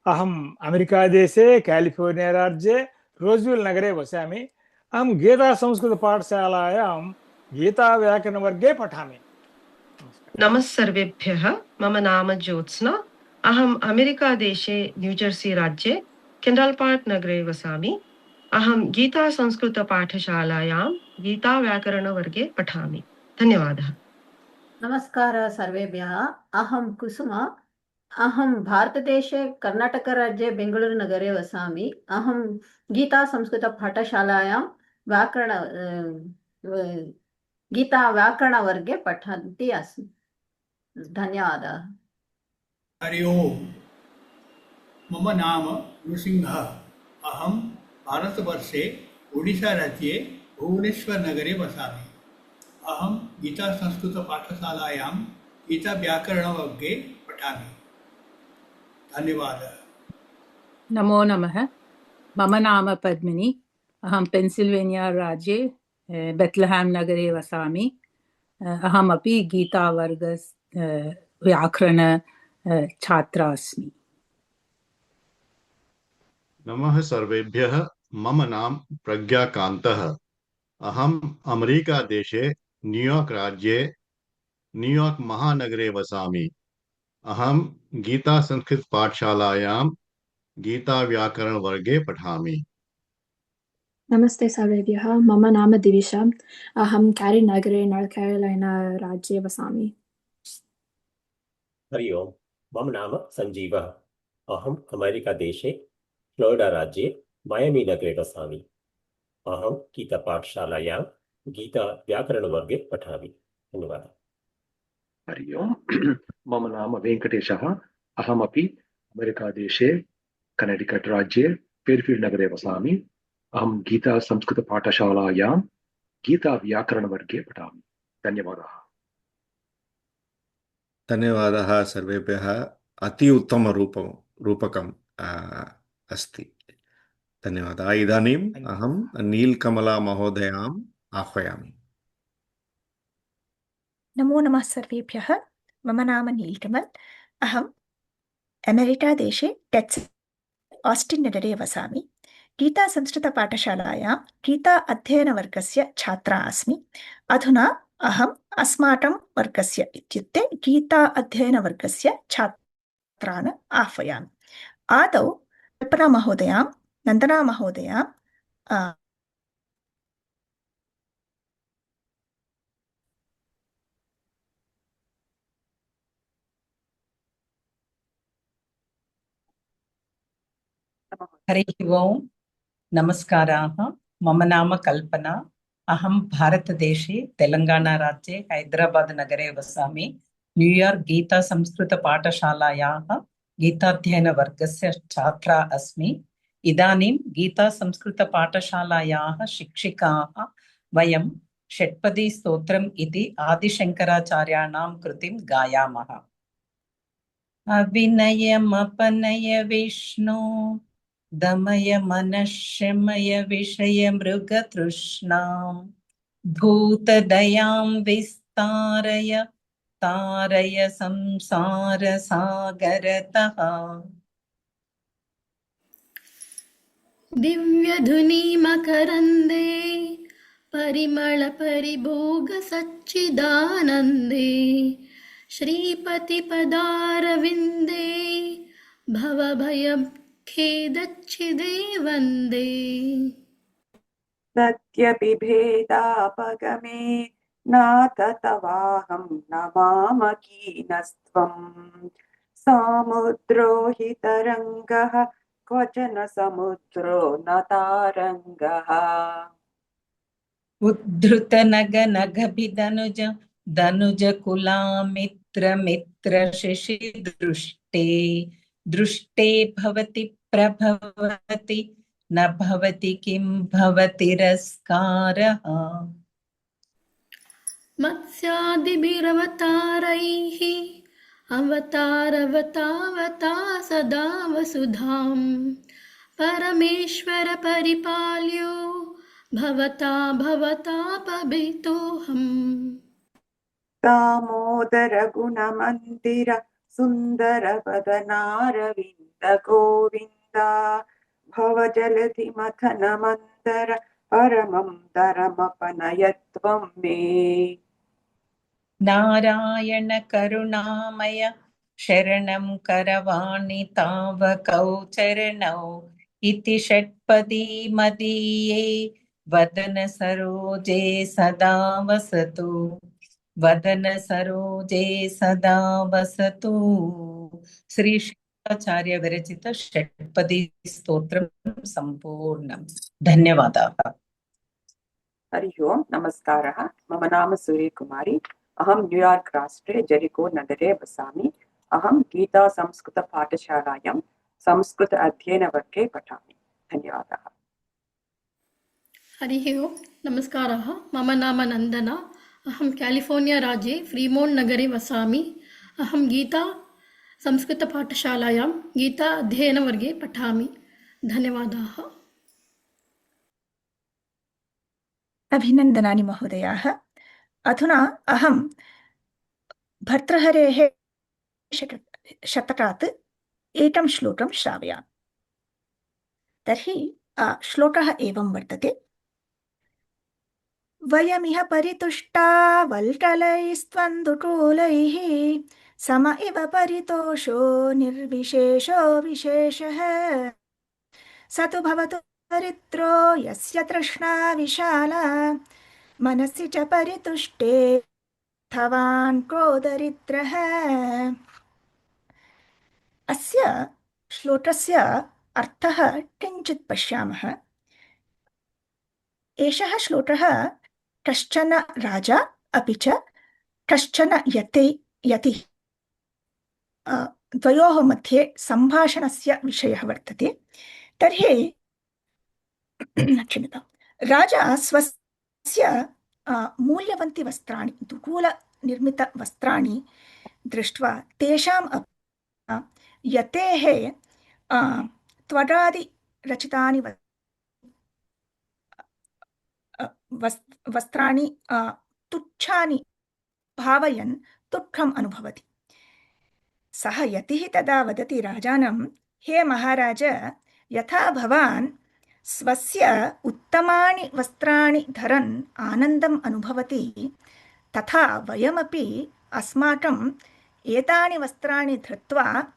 अहम् अमेरिकादेशे कैलिफोर्निया राज्ये रोज्विल् नगरे वसामि। अहं गीता संस्कृतपाठशालायां गीताव्याकरणवर्गे पठामि। नमः सर्वेभ्यः। मम नाम ज्योत्स्ना। अहम् अमेरिकादेशे न्यूजर्सी राज्ये केण्डल् पार्क् नगरे वसामि। अहं गीता संस्कृतपाठशालायां गीताव्याकरणवर्गे पठामि। धन्यवादः। नमस्कारः सर्वेभ्यः। अहं कुसुमा। अहं भारतदेशे कर्णाटकराज्ये बेङ्गळूरुनगरे वसामि। अहं गीता संस्कृतपाठशालायां गीताव्याकरणवर्गे पठन्ती अस्मि। धन्यवादः। हरि ओम्। मम नाम नृसिंहः। अहं भारतवर्षे ओडिशाराज्ये भुवनेश्वरनगरे वसामि। अहं गीता संस्कृतपाठशालायां गीताव्याकरणवर्गे पठामि। धन्यवादः। नमो नमः। मम नाम पद्मिनी। अहं पेन्सिल्वेनिया राज्ये बेत्लहेम् नगरे वसामि। अहमपि गीतावर्ग व्याकरण छात्रा अस्मि। नमः सर्वेभ्यः। मम नाम प्रज्ञाकान्तः। अहम् अमेरिकादेशे न्यूयार्क् राज्ये न्यूयार्क् महानगरे वसामि। अहं गीता संस्कृतपाठशालायां गीताव्याकरणवर्गे पठामि। नमस्ते सर्वेभ्यः। मम नाम दिविशा। अहं कैरी नगरे नार्थ कैरोलिना राज्ये वसामि। हरि ओम्। मम नाम सञ्जीवः। अहम् अमेरिकादेशे फ्लोरिडा राज्ये मयामी नगरे वसामि। अहं गीतापाठशालायां गीताव्याकरणवर्गे पठामि। धन्यवादः। हरि ओम्। मम नाम वेङ्कटेशः। अहमपि अमेरिकादेशे कनेटिकट् राज्ये फेर्फील्ड् नगरे वसामि। अहं गीता संस्कृतपाठशालायां गीताव्याकरणवर्गे पठामि। धन्यवादाः। धन्यवादः सर्वेभ्यः। अति उत्तम रूपकम् अस्ति। धन्यवादः। इदानीम् अहं नीलकमला महोदयाम् आह्वयामि। नमो नमः सर्वेभ्यः। मम नाम नीलकमल। अहम् अमेरिकादेशे टेक्सास् आस्टिन् नगरे वसामि। गीता संस्कृतपाठशालायां गीता अध्ययनवर्गस्य छात्रा अस्मि। अधुना अहम् अस्माकं वर्गस्य इत्युक्ते गीता अध्ययनवर्गस्य छात्रान् आह्वयामि। आदौ कल्पना महोदयां, नन्दना महोदयां, हरिः ओम्। नमस्काराः। मम नाम कल्पना। अहं भारतदेशे तेलङ्गानाराज्ये हैदराबाद् नगरे वसामि। न्यूयार्क् गीता संस्कृतपाठशालायाः गीताध्ययनवर्गस्य छात्रा अस्मि। इदानीं गीता संस्कृतपाठशालायाः शिक्षिकाः वयं षट्पदीस्तोत्रम् इति आदिशङ्कराचार्याणां कृतिं गायामः। अविनयमपनय विष्णु दमय मनःशमय विषय मृगतृष्णाम् भूतदयां विस्तारय तारय संसार सागरतः। दिव्यधुनी मकरन्दे परिमलपरिभोग सच्चिदानन्दे श्रीपतिपदारविन्दे भवभयखेदच्छिदे वन्दे। सत्यपिभेदापगमे नाथ तवाहं नमामकीनस्त्वम् सामुद्रो हि तरङ्गः क्वचन समुद्रो न तारङ्गः। उद्धृतनगनगभिदनुज दनुजकुलामित्र शिशिदृष्टे दृष्टे भवति प्रभवति न भवति किं भवतिरस्कारः। मत्स्यादिभिरवतारैः अवतारवतावता सदा वसुधां परमेश्वर परिपाल्यो भवता भवतापभीतोऽहम्। दामोदर गुणमन्दिर सुन्दर वदनारविन्द गोविन्द भवजलधि मथन मन्दर परमं दरमपनयत्वं मे। नारायण करुणामय शरणं करवाणि तावकौ चरणौ इति षट्पदी मदीये वदन सरोजे सदा वसतु वदन सरोजे सदा वसतु। श्री शुक्राचार्य विरचित षट्पदी स्तोत्रं संपूर्णं। धन्यवादाः। हरि ओम्। नमस्कारः। मम नाम सूर्यकुमारी। अहं न्यूयार्क् राष्ट्रे जेरिको नगरे वसामि। अहं गीता संस्कृतपाठशालायां संस्कृत अध्ययनवर्गे पठामि। धन्यवादः। हरिः ओम्। नमस्कारः। मम नाम नन्दना। अहं कैलिफोर्निया राज्ये फ्रीमोण्ट् नगरे वसामि। अहं गीता संस्कृतपाठशालायां गीता अध्ययनवर्गे पठामि। धन्यवादाः। अभिनन्दनानि महोदयाः। अधुना अहं भर्तृहरेः शतकात् एकं श्लोकं श्रावयामि। तर्हि श्लोकः एवं वर्तते। वयमिह परितुष्टा वल्कलैस्त्वन्दुकूलैः सम इव परितोषो निर्विशेषो विशेषः स तु भवतु दरिद्रो यस्य तृष्णा विशाला मनसि च परितुष्टे थवान् को दरिद्रः। अस्य श्लोकस्य अर्थः किञ्चित् पश्यामः। एषः श्लोकः कश्चन राजा अपि च कश्चन यतिः द्वयोः मध्ये सम्भाषणस्य विषयः वर्तते। तर्हि क्षम्यतां, राजा स्वस्य मूल्यवन्ति वस्त्राणि, दुकूलनिर्मितवस्त्राणि दृष्ट्वा तेषाम् यतेः त्वगादिरचितानि वस्त्राणि तुच्छानि भावयन् दुःखम् अनुभवति। सः यतिः तदा वदति राजानं, हे महाराज, यथा भवान् स्वस्य उत्तमानि वस्त्राणि धरन् आनन्दम् अनुभवति, तथा वयमपि अस्माकम् एतानि वस्त्राणि धृत्वा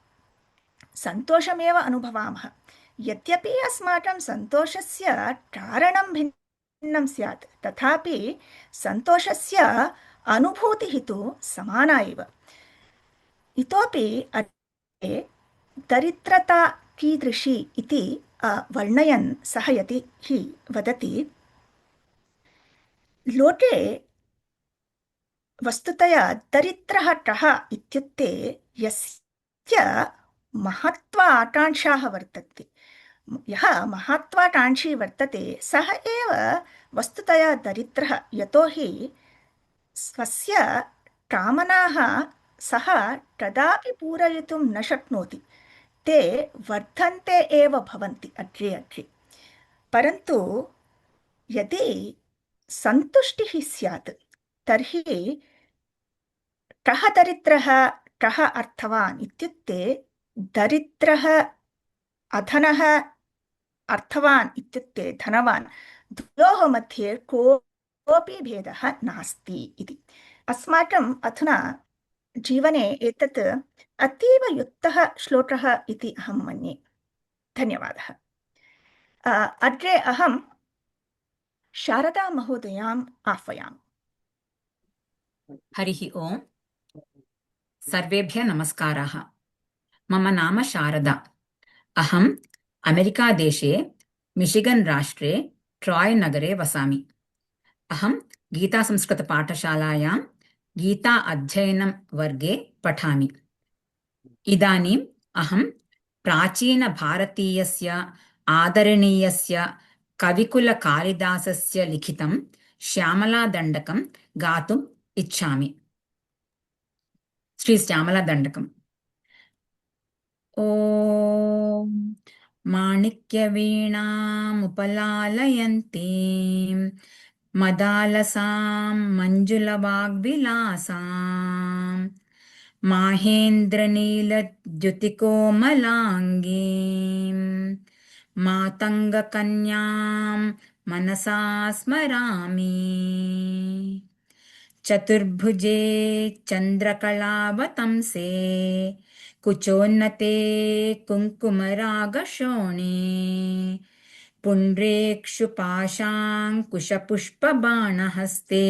सन्तोषमेव अनुभवामः। यद्यपि अस्माकं सन्तोषस्य कारणं भिन्नं स्यात्, तथापि सन्तोषस्य अनुभूतिः तु समाना एव। इतोपि अग्रे दरिद्रता कीदृशी इति वर्णयन् सः यतिः वदति, लोके वस्तुतया दरिद्रः कः इत्युक्ते यस्य महत्वाकाङ्क्षाः वर्तन्ते। यः महत्वाकाङ्क्षी वर्तते सः एव वस्तुतया दरिद्रः, यतोहि स्वस्य कामनाः सः कदापि पूरयितुं न शक्नोति। ते वर्धन्ते एव भवन्ति अग्रे अग्रे। परन्तु यदि सन्तुष्टिः स्यात् तर्हि कः दरिद्रः कः अर्थवान् इत्युक्ते दरिद्रः अधनः अर्थवान् इत्युक्ते धनवान्, द्वयोः मध्ये कोऽपि भेदः नास्ति इति। अस्माकम् अधुना जीवने एतत् अतीव युक्तः श्लोकः इति अहं मन्ये। धन्यवादः। अग्रे अहं शारदा महोदयाम् आह्वयामि। हरिः ओम्। सर्वेभ्यः नमस्काराः। मम नाम शारदा। अहम् अमेरिकादेशे मिशिगन् राष्ट्रे ट्राय् नगरे वसामि। अहं गीतासंस्कृतपाठशालायां गीता अध्ययनं वर्गे पठामि। इदानीम् अहं प्राचीनभारतीयस्य आदरणीयस्य कविकुलकालिदासस्य लिखितं श्यामलादण्डकं गातुम् इच्छामि। श्री श्यामलादण्डकम्। ॐ माणिक्यवीणामुपलालयन्तीं मदालसां मञ्जुलवाग्विलासां माहेन्द्रनीलद्युतिकोमलाङ्गीं मातङ्गकन्यां मनसा स्मरामि। चतुर्भुजे चन्द्रकलावतंसे कुचोन्नते कुङ्कुमरागशोणे पुण्ड्रेक्षुपाशाङ्कुशपुष्पबाणहस्ते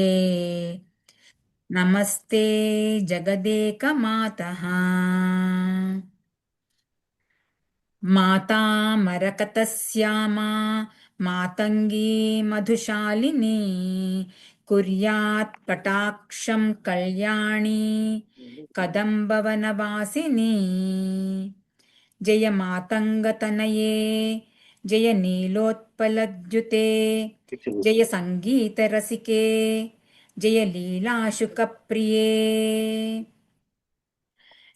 नमस्ते जगदेकमातः। माता मरकतस्यामा मातङ्गी मधुशालिनी कुर्यात् कटाक्षं कल्याणी कदम्बवनवासिनी। जय मातङ्गतनये जय नीलोत्पलद्युते जय सङ्गीतरसिके जय लीलाशुकप्रिये।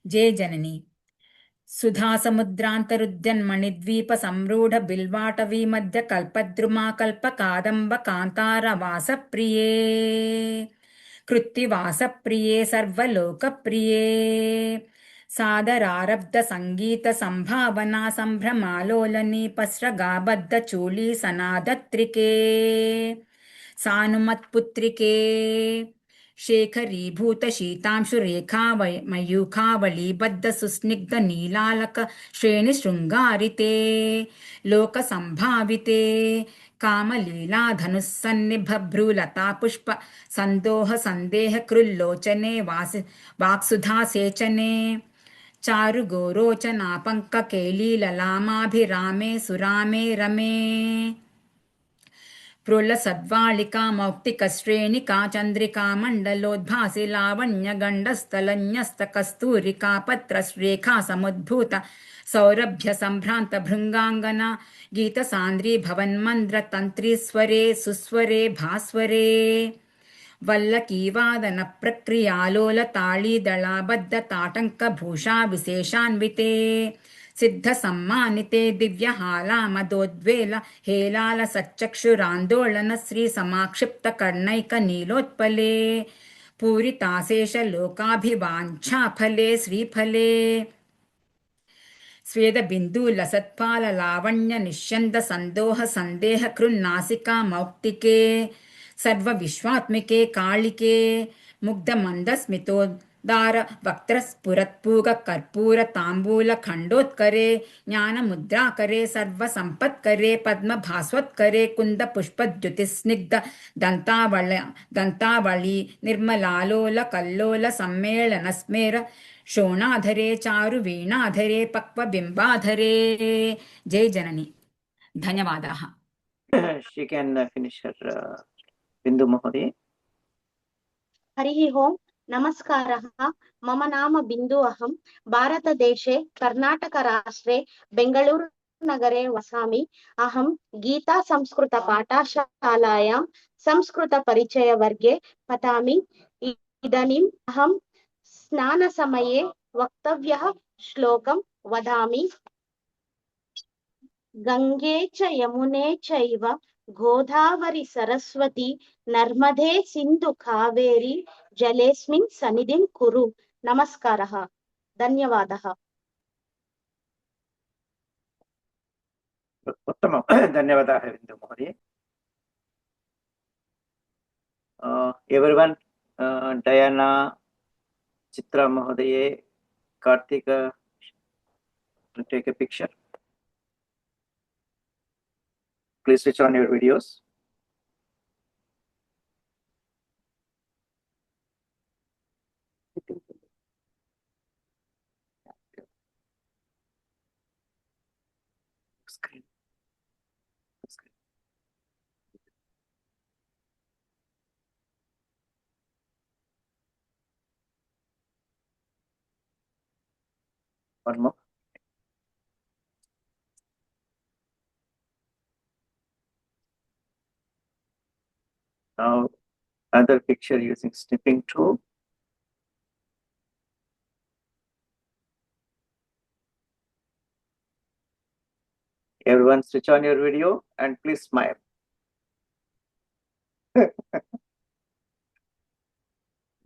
जय जननी सुधासमुद्रान्तरुद्यन्मणिद्वीप संरूढ बिल्वाटवी मध्य कल्पद्रुमा कल्प कादम्ब कान्तारवासप्रिये कृत्तिवासप्रिये सर्वलोकप्रिये। सादरारब्ध संगीत संभावना संभ्रमालोलनी पस्रगाबद्ध चूली सनादत्रिके सानुमत्पुत्रिके शेखरीभूत शीतांशुरेखामयूखावलीबद्ध सुस्निग्ध नीलालक श्रेणि शृङ्गारिते लोकसम्भाविते कामलीलाधनुस्सन्निभभ्रूलता पुष्प सन्दोह सन्देह कृल्लोचने वाक्सुधासेचने चारुगोरोचना पङ्ककेलीललामाभिरामे सुरामे रमे। प्रोलसद्वालिका मौक्तिकश्रेणिका चन्द्रिका मण्डलोद्भासि लावण्यगण्डस्थलन्यस्तकस्तूरिका पत्रश्रेखा समुद्भूत सौरभ्य सम्भ्रान्त भृङ्गाङ्गना गीतसान्द्री भवन्मन्द्रतन्त्रीस्वरे सुस्वरे भास्वरे वल्लकीवादन प्रक्रियालोलताळीदलाबद्ध ताटङ्कभूषा विशेषान्विते सिद्धसम्मानिते दिव्यहालामदोद्वेल हेलालसच्चक्षुरान्दोलन श्रीसमाक्षिप्तकर्णैकनीलोत्पले पूरिताशेषलोकाभिवाञ्छाफले श्रीफले स्वेदबिन्दुलसत्पाललावण्यनिष्यन्द सन्दोह कृन्नासिका मौक्तिके सर्वविश्वात्मिके कालिके मुग्धमन्दस्मितोद्दार वक्त्रस्फुरत्पूग कर्पूर ताम्बूल खण्डोत्करे ज्ञानमुद्राकरे सर्वसम्पत्करे पद्मभास्वत्करे कुन्दपुष्पद्युतिस्निग्ध दन्तावळी निर्मलालोल कल्लोल सम्मेलनस्मेर शोणाधरे चारुवीणाधरे पक्वबिम्बाधरे। जय जननी। धन्यवादाः। She can finish her Bindu Mahodaya. हरिः ओम्। नमस्कारः। मम नाम बिन्दु। अहं भारतदेशे कर्णाटकराष्ट्रे बेङ्गळूरुनगरे वसामि। अहं गीता संस्कृतपाठशालायां संस्कृतपरिचयवर्गे पठामि। इदानीम् अहं स्नानसमये वक्तव्यः श्लोकं वदामि। गंगे च यमुने चैव गोदावरी सरस्वती नर्मदे सिंधु कावेरी जलेस्मिन् सन्निधिं कुरु। नमस्कारः। धन्यवादः। उत्तमं। धन्यवादाः बिन्दु महोदय। एवरीवन, डयाना, चित्रा महोदय, Kartik, take a picture. Please switch on your videos. Screen. One more. Now, another picture using snipping tool. Everyone switch on your video and please smile.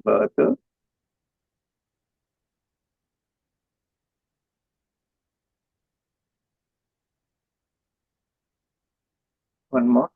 Both. One more.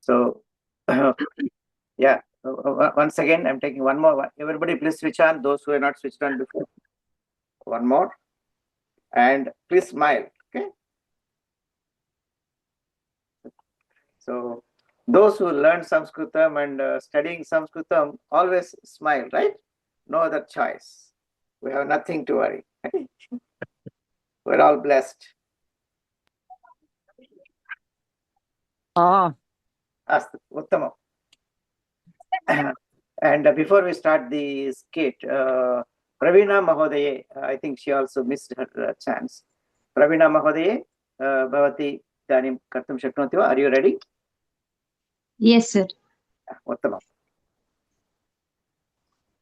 So, yeah, once again, I'm taking one more. Everybody, please switch on. Those who are not switched on before. One more. And please smile. Okay. So, those who learn Sanskritam and studying Sanskritam always smile, right? No other choice. We have nothing to worry. We're all blessed. Astu, Uttamam. And before we start the skit, Pravina Mahodaye, I think she also missed her chance. Pravina Mahodaye, Bhavati Danim Kartum Shaknoti va? Are you ready? Yes, sir. Uttamam.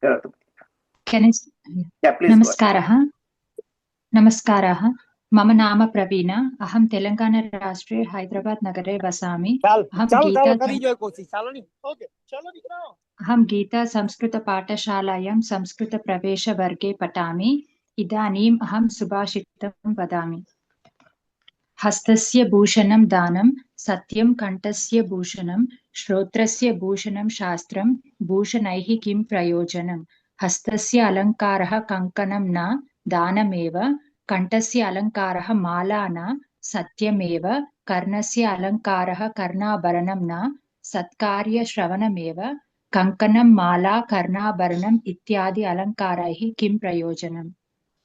Karatu. Can I? Yeah, please. Namaskaraha. Namaskaraha. मम नाम प्रवीणा। अहं तेलंगानाराष्ट्रे हैदराबाद नगरे वसामि। अहं गीता संस्कृतपाठशालायां संस्कृतप्रवेशवर्गे पठामि। इदानीम् अहं सुभाषितं वदामि। हस्तस्य भूषणं दानं, सत्यं कण्ठस्य भूषणं, श्रोत्रस्य भूषणं शास्त्रं, भूषणैः किं प्रयोजनं। हस्तस्य अलङ्कारः कङ्कणं न, दानमेव। कण्ठस्य अलङ्कारः माला न, सत्यमेव। कर्णस्य अलङ्कारः कर्णाभरणं न, सत्कार्यश्रवणमेव। कङ्कणं, माला, कर्णाभरणम् इत्यादि अलङ्कारैः किं प्रयोजनम्।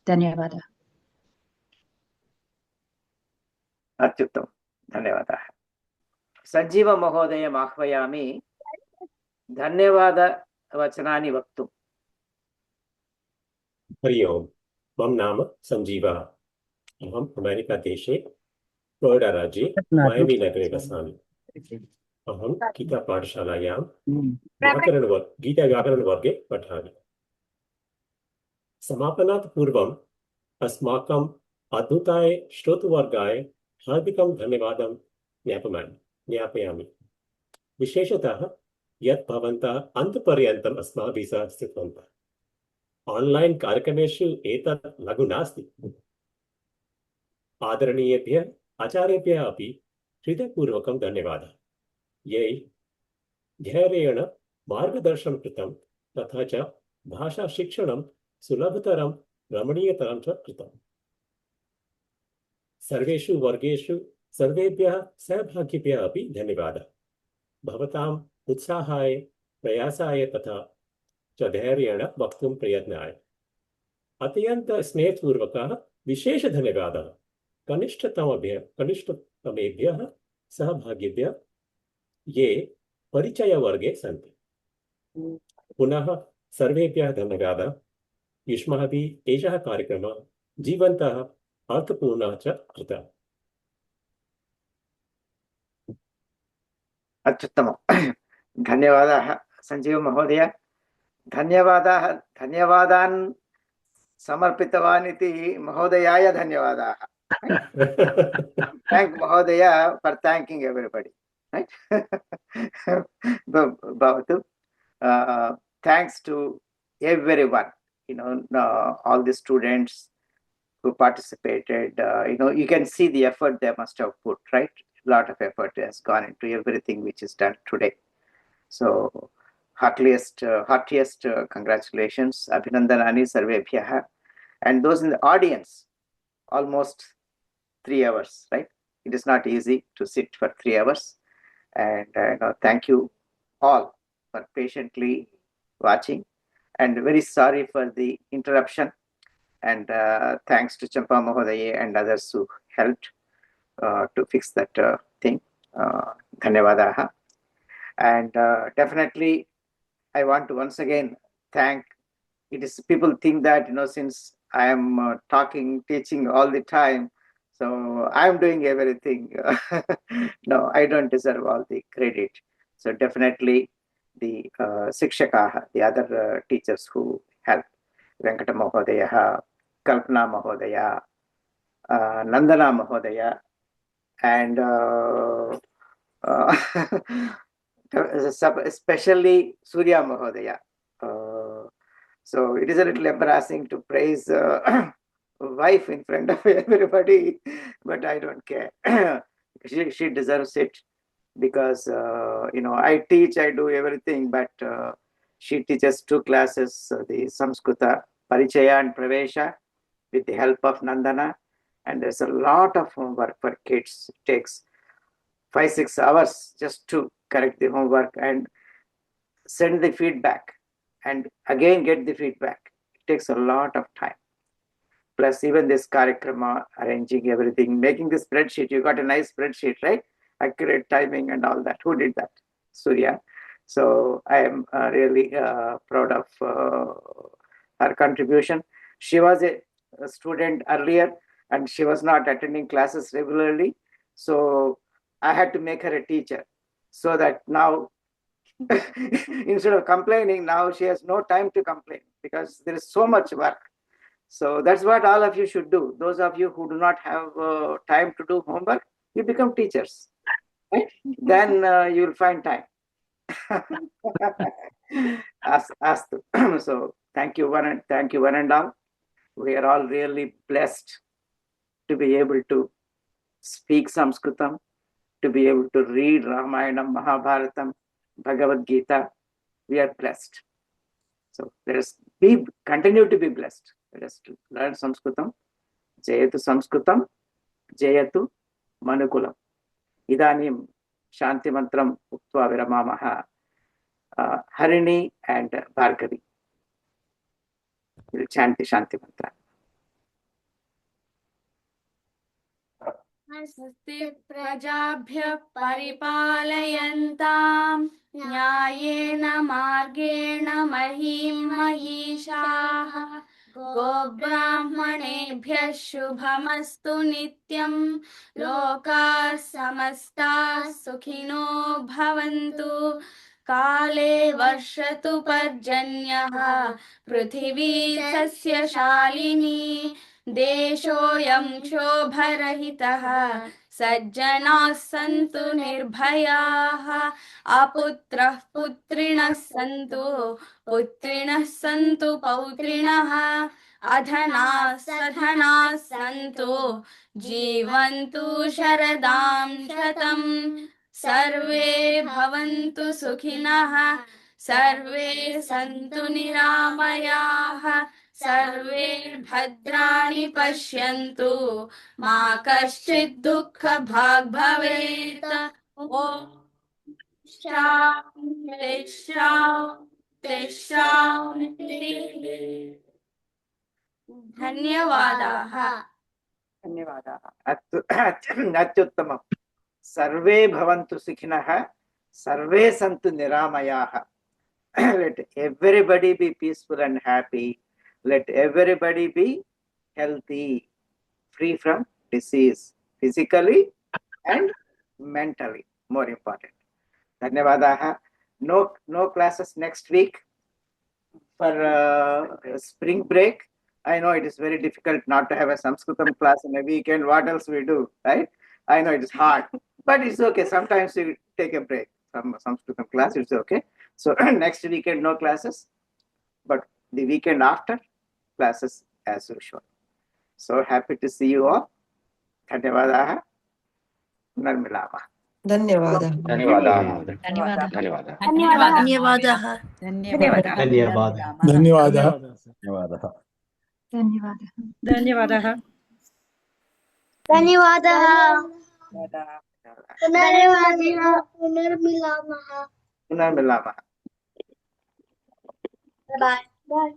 धन्यवादः। अत्युत्तमं, धन्यवादाः। सञ्जीवमहोदयम् आह्वयामि धन्यवादवचनानि वक्तुम्। हरि ओम्। मम नाम सञ्जीवः। अहम् अमेरिकादेशे फ्लोरिडा राज्ये मायामी नगरे वसामि। अहं गीतापाठशालायां गीताव्याकरणवर्गे पठामि। समापनात् पूर्वम् अस्माकम् अद्भुताय श्रोतृवर्गाय हार्दिकं धन्यवादं ज्ञापयामि। विशेषतः यत् भवन्तः अन्तपर्यन्तम् अस्माभिः सह स्थितवन्तः। ऑनलाइन कार्यक्रमेषु एतत् लघु नास्ति। आदरणीयेभ्यः आचार्येभ्यः अपि हृदयपूर्वकं धन्यवादः। ये धैर्येण मार्गदर्शनं कृतं तथा च भाषाशिक्षणं सुलभतरं रमणीयतरं च कृतम्। सर्वेषु वर्गेषु सर्वेभ्यः सहभागिभ्यः अपि धन्यवादः। भवताम् उत्साहाय, प्रयासाय तथा च धैर्येण वक्तुं प्रयत्नाय अत्यन्त स्नेहपूर्वकः विशेष धन्यवादः कनिष्ठतमेभ्यः सहभागिभ्यः ये परिचयवर्गे सन्ति। पुनः सर्वेभ्यः धन्यवादः। युष्माभिः एषः कार्यक्रमः जीवन्तः अर्थपूर्णः च कृतः। अत्युत्तमं, धन्यवादाः सञ्जीव महोदय। धन्यवादान् समर्पितवान् इति महोदयाय धन्यवादाः। Thank Mahodaya for thanking everybody. Right? Bhavatu. Thanks to everyone. All the students who participated. You can see the effort they must have put. Right? A lot of effort has gone into everything which is done today. So, heartiest congratulations, Abhinandanani Sarvebhyah, and those in the audience, almost 3 hours, right? It is not easy to sit for 3 hours, and thank you all for patiently watching, and very sorry for the interruption, and thanks to Champa Mahodaya and others who helped to fix that thing. Dhanyavadaha. And definitely I want to once again thank. It is people think that since I am teaching all the time, so I am doing everything. No, I don't deserve all the credit. So definitely the Sikshakaha, the other teachers who helped, Venkata Mahodaya, Kalpana Mahodaya, Nandana Mahodaya, and especially Surya Mahodaya. So it is a little embarrassing to praise wife in front of everybody, but I don't care. She deserves it because I teach, I do everything, but she teaches 2 classes, the Samskrita Parichaya and Pravesha, with the help of Nandana, and there's a lot of homework for kids. It takes 5-6 hours just to correct the homework and send the feedback and again get the feedback. It takes a lot of time. Plus even this Karikrama, arranging everything, making the spreadsheet. You got a nice spreadsheet, right? Accurate timing and all that. Who did that? Surya. So I am really proud of her contribution. She was a student earlier and she was not attending classes regularly. So I had to make her a teacher so that now instead of complaining, now she has no time to complain because there is so much work. So that's what all of you should do. Those of you who do not have time to do homework, you become teachers. Right? Then you will find time. So thank you one and all. We are all really blessed to be able to speak Sanskritam, to be able to read Ramayana, Mahabharatam, Bhagavad Gita. We are blessed. So let us continue to be blessed. Let us learn Sanskritam. Jayatu Sanskritam, Jayatu Manukulam. Idanim Shanti Mantram Uktva Viramamaha. Harini and Bhargavi will chant the Shanti Mantra. स्वस्ति प्रजाभ्यः परिपालयन्तां न्यायेन मार्गेण महीं महिषाः गोब्राह्मणेभ्यः शुभमस्तु नित्यं लोकाः समस्ताः सुखिनो भवन्तु काले वर्षतु पर्जन्यः पृथिवी सस्यशालिनी देशोऽयं क्षोभरहितः सज्जनाः सन्तु निर्भयाः अपुत्रः पुत्रिणः सन्तु पुत्रिणः सन्तु पौत्रिणः अधनाः सधनाः सन्तु जीवन्तु शरदां शतम् सर्वे भवन्तु सुखिनः सर्वे सन्तु निरामयाः सर्वे भद्राणि पश्यन्तु मा कश्चित् दुःखभाग् भवेत् ॐ शान्ति शान्ति शान्तिः। धन्यवादाः। धन्यवादाः। अत्युत्तमम्। सर्वे भवन्तु सुखिनः सर्वे सन्तु निरामयाः। Let everybody be peaceful and happy. Let everybody be healthy, free from disease, physically and mentally. More important. Dhanyavadaha. No classes next week for spring break. I know it is very difficult not to have a Sanskritam class in a weekend. What else we do, right? I know it is hard, but it's okay. Sometimes you take a break from Sanskritam class. It's okay. So next weekend no classes, but the weekend after classes as usual. So happy to see you all. Dhanyavadaha. Narmilama. धन्यवादः धन्यवादाः धन्यवादः धन्यवादाः धन्यवादः धन्यवादाः धन्यवादः धन्यवादः धन्यवादः पुनर्मिलामः Narmilama. By by.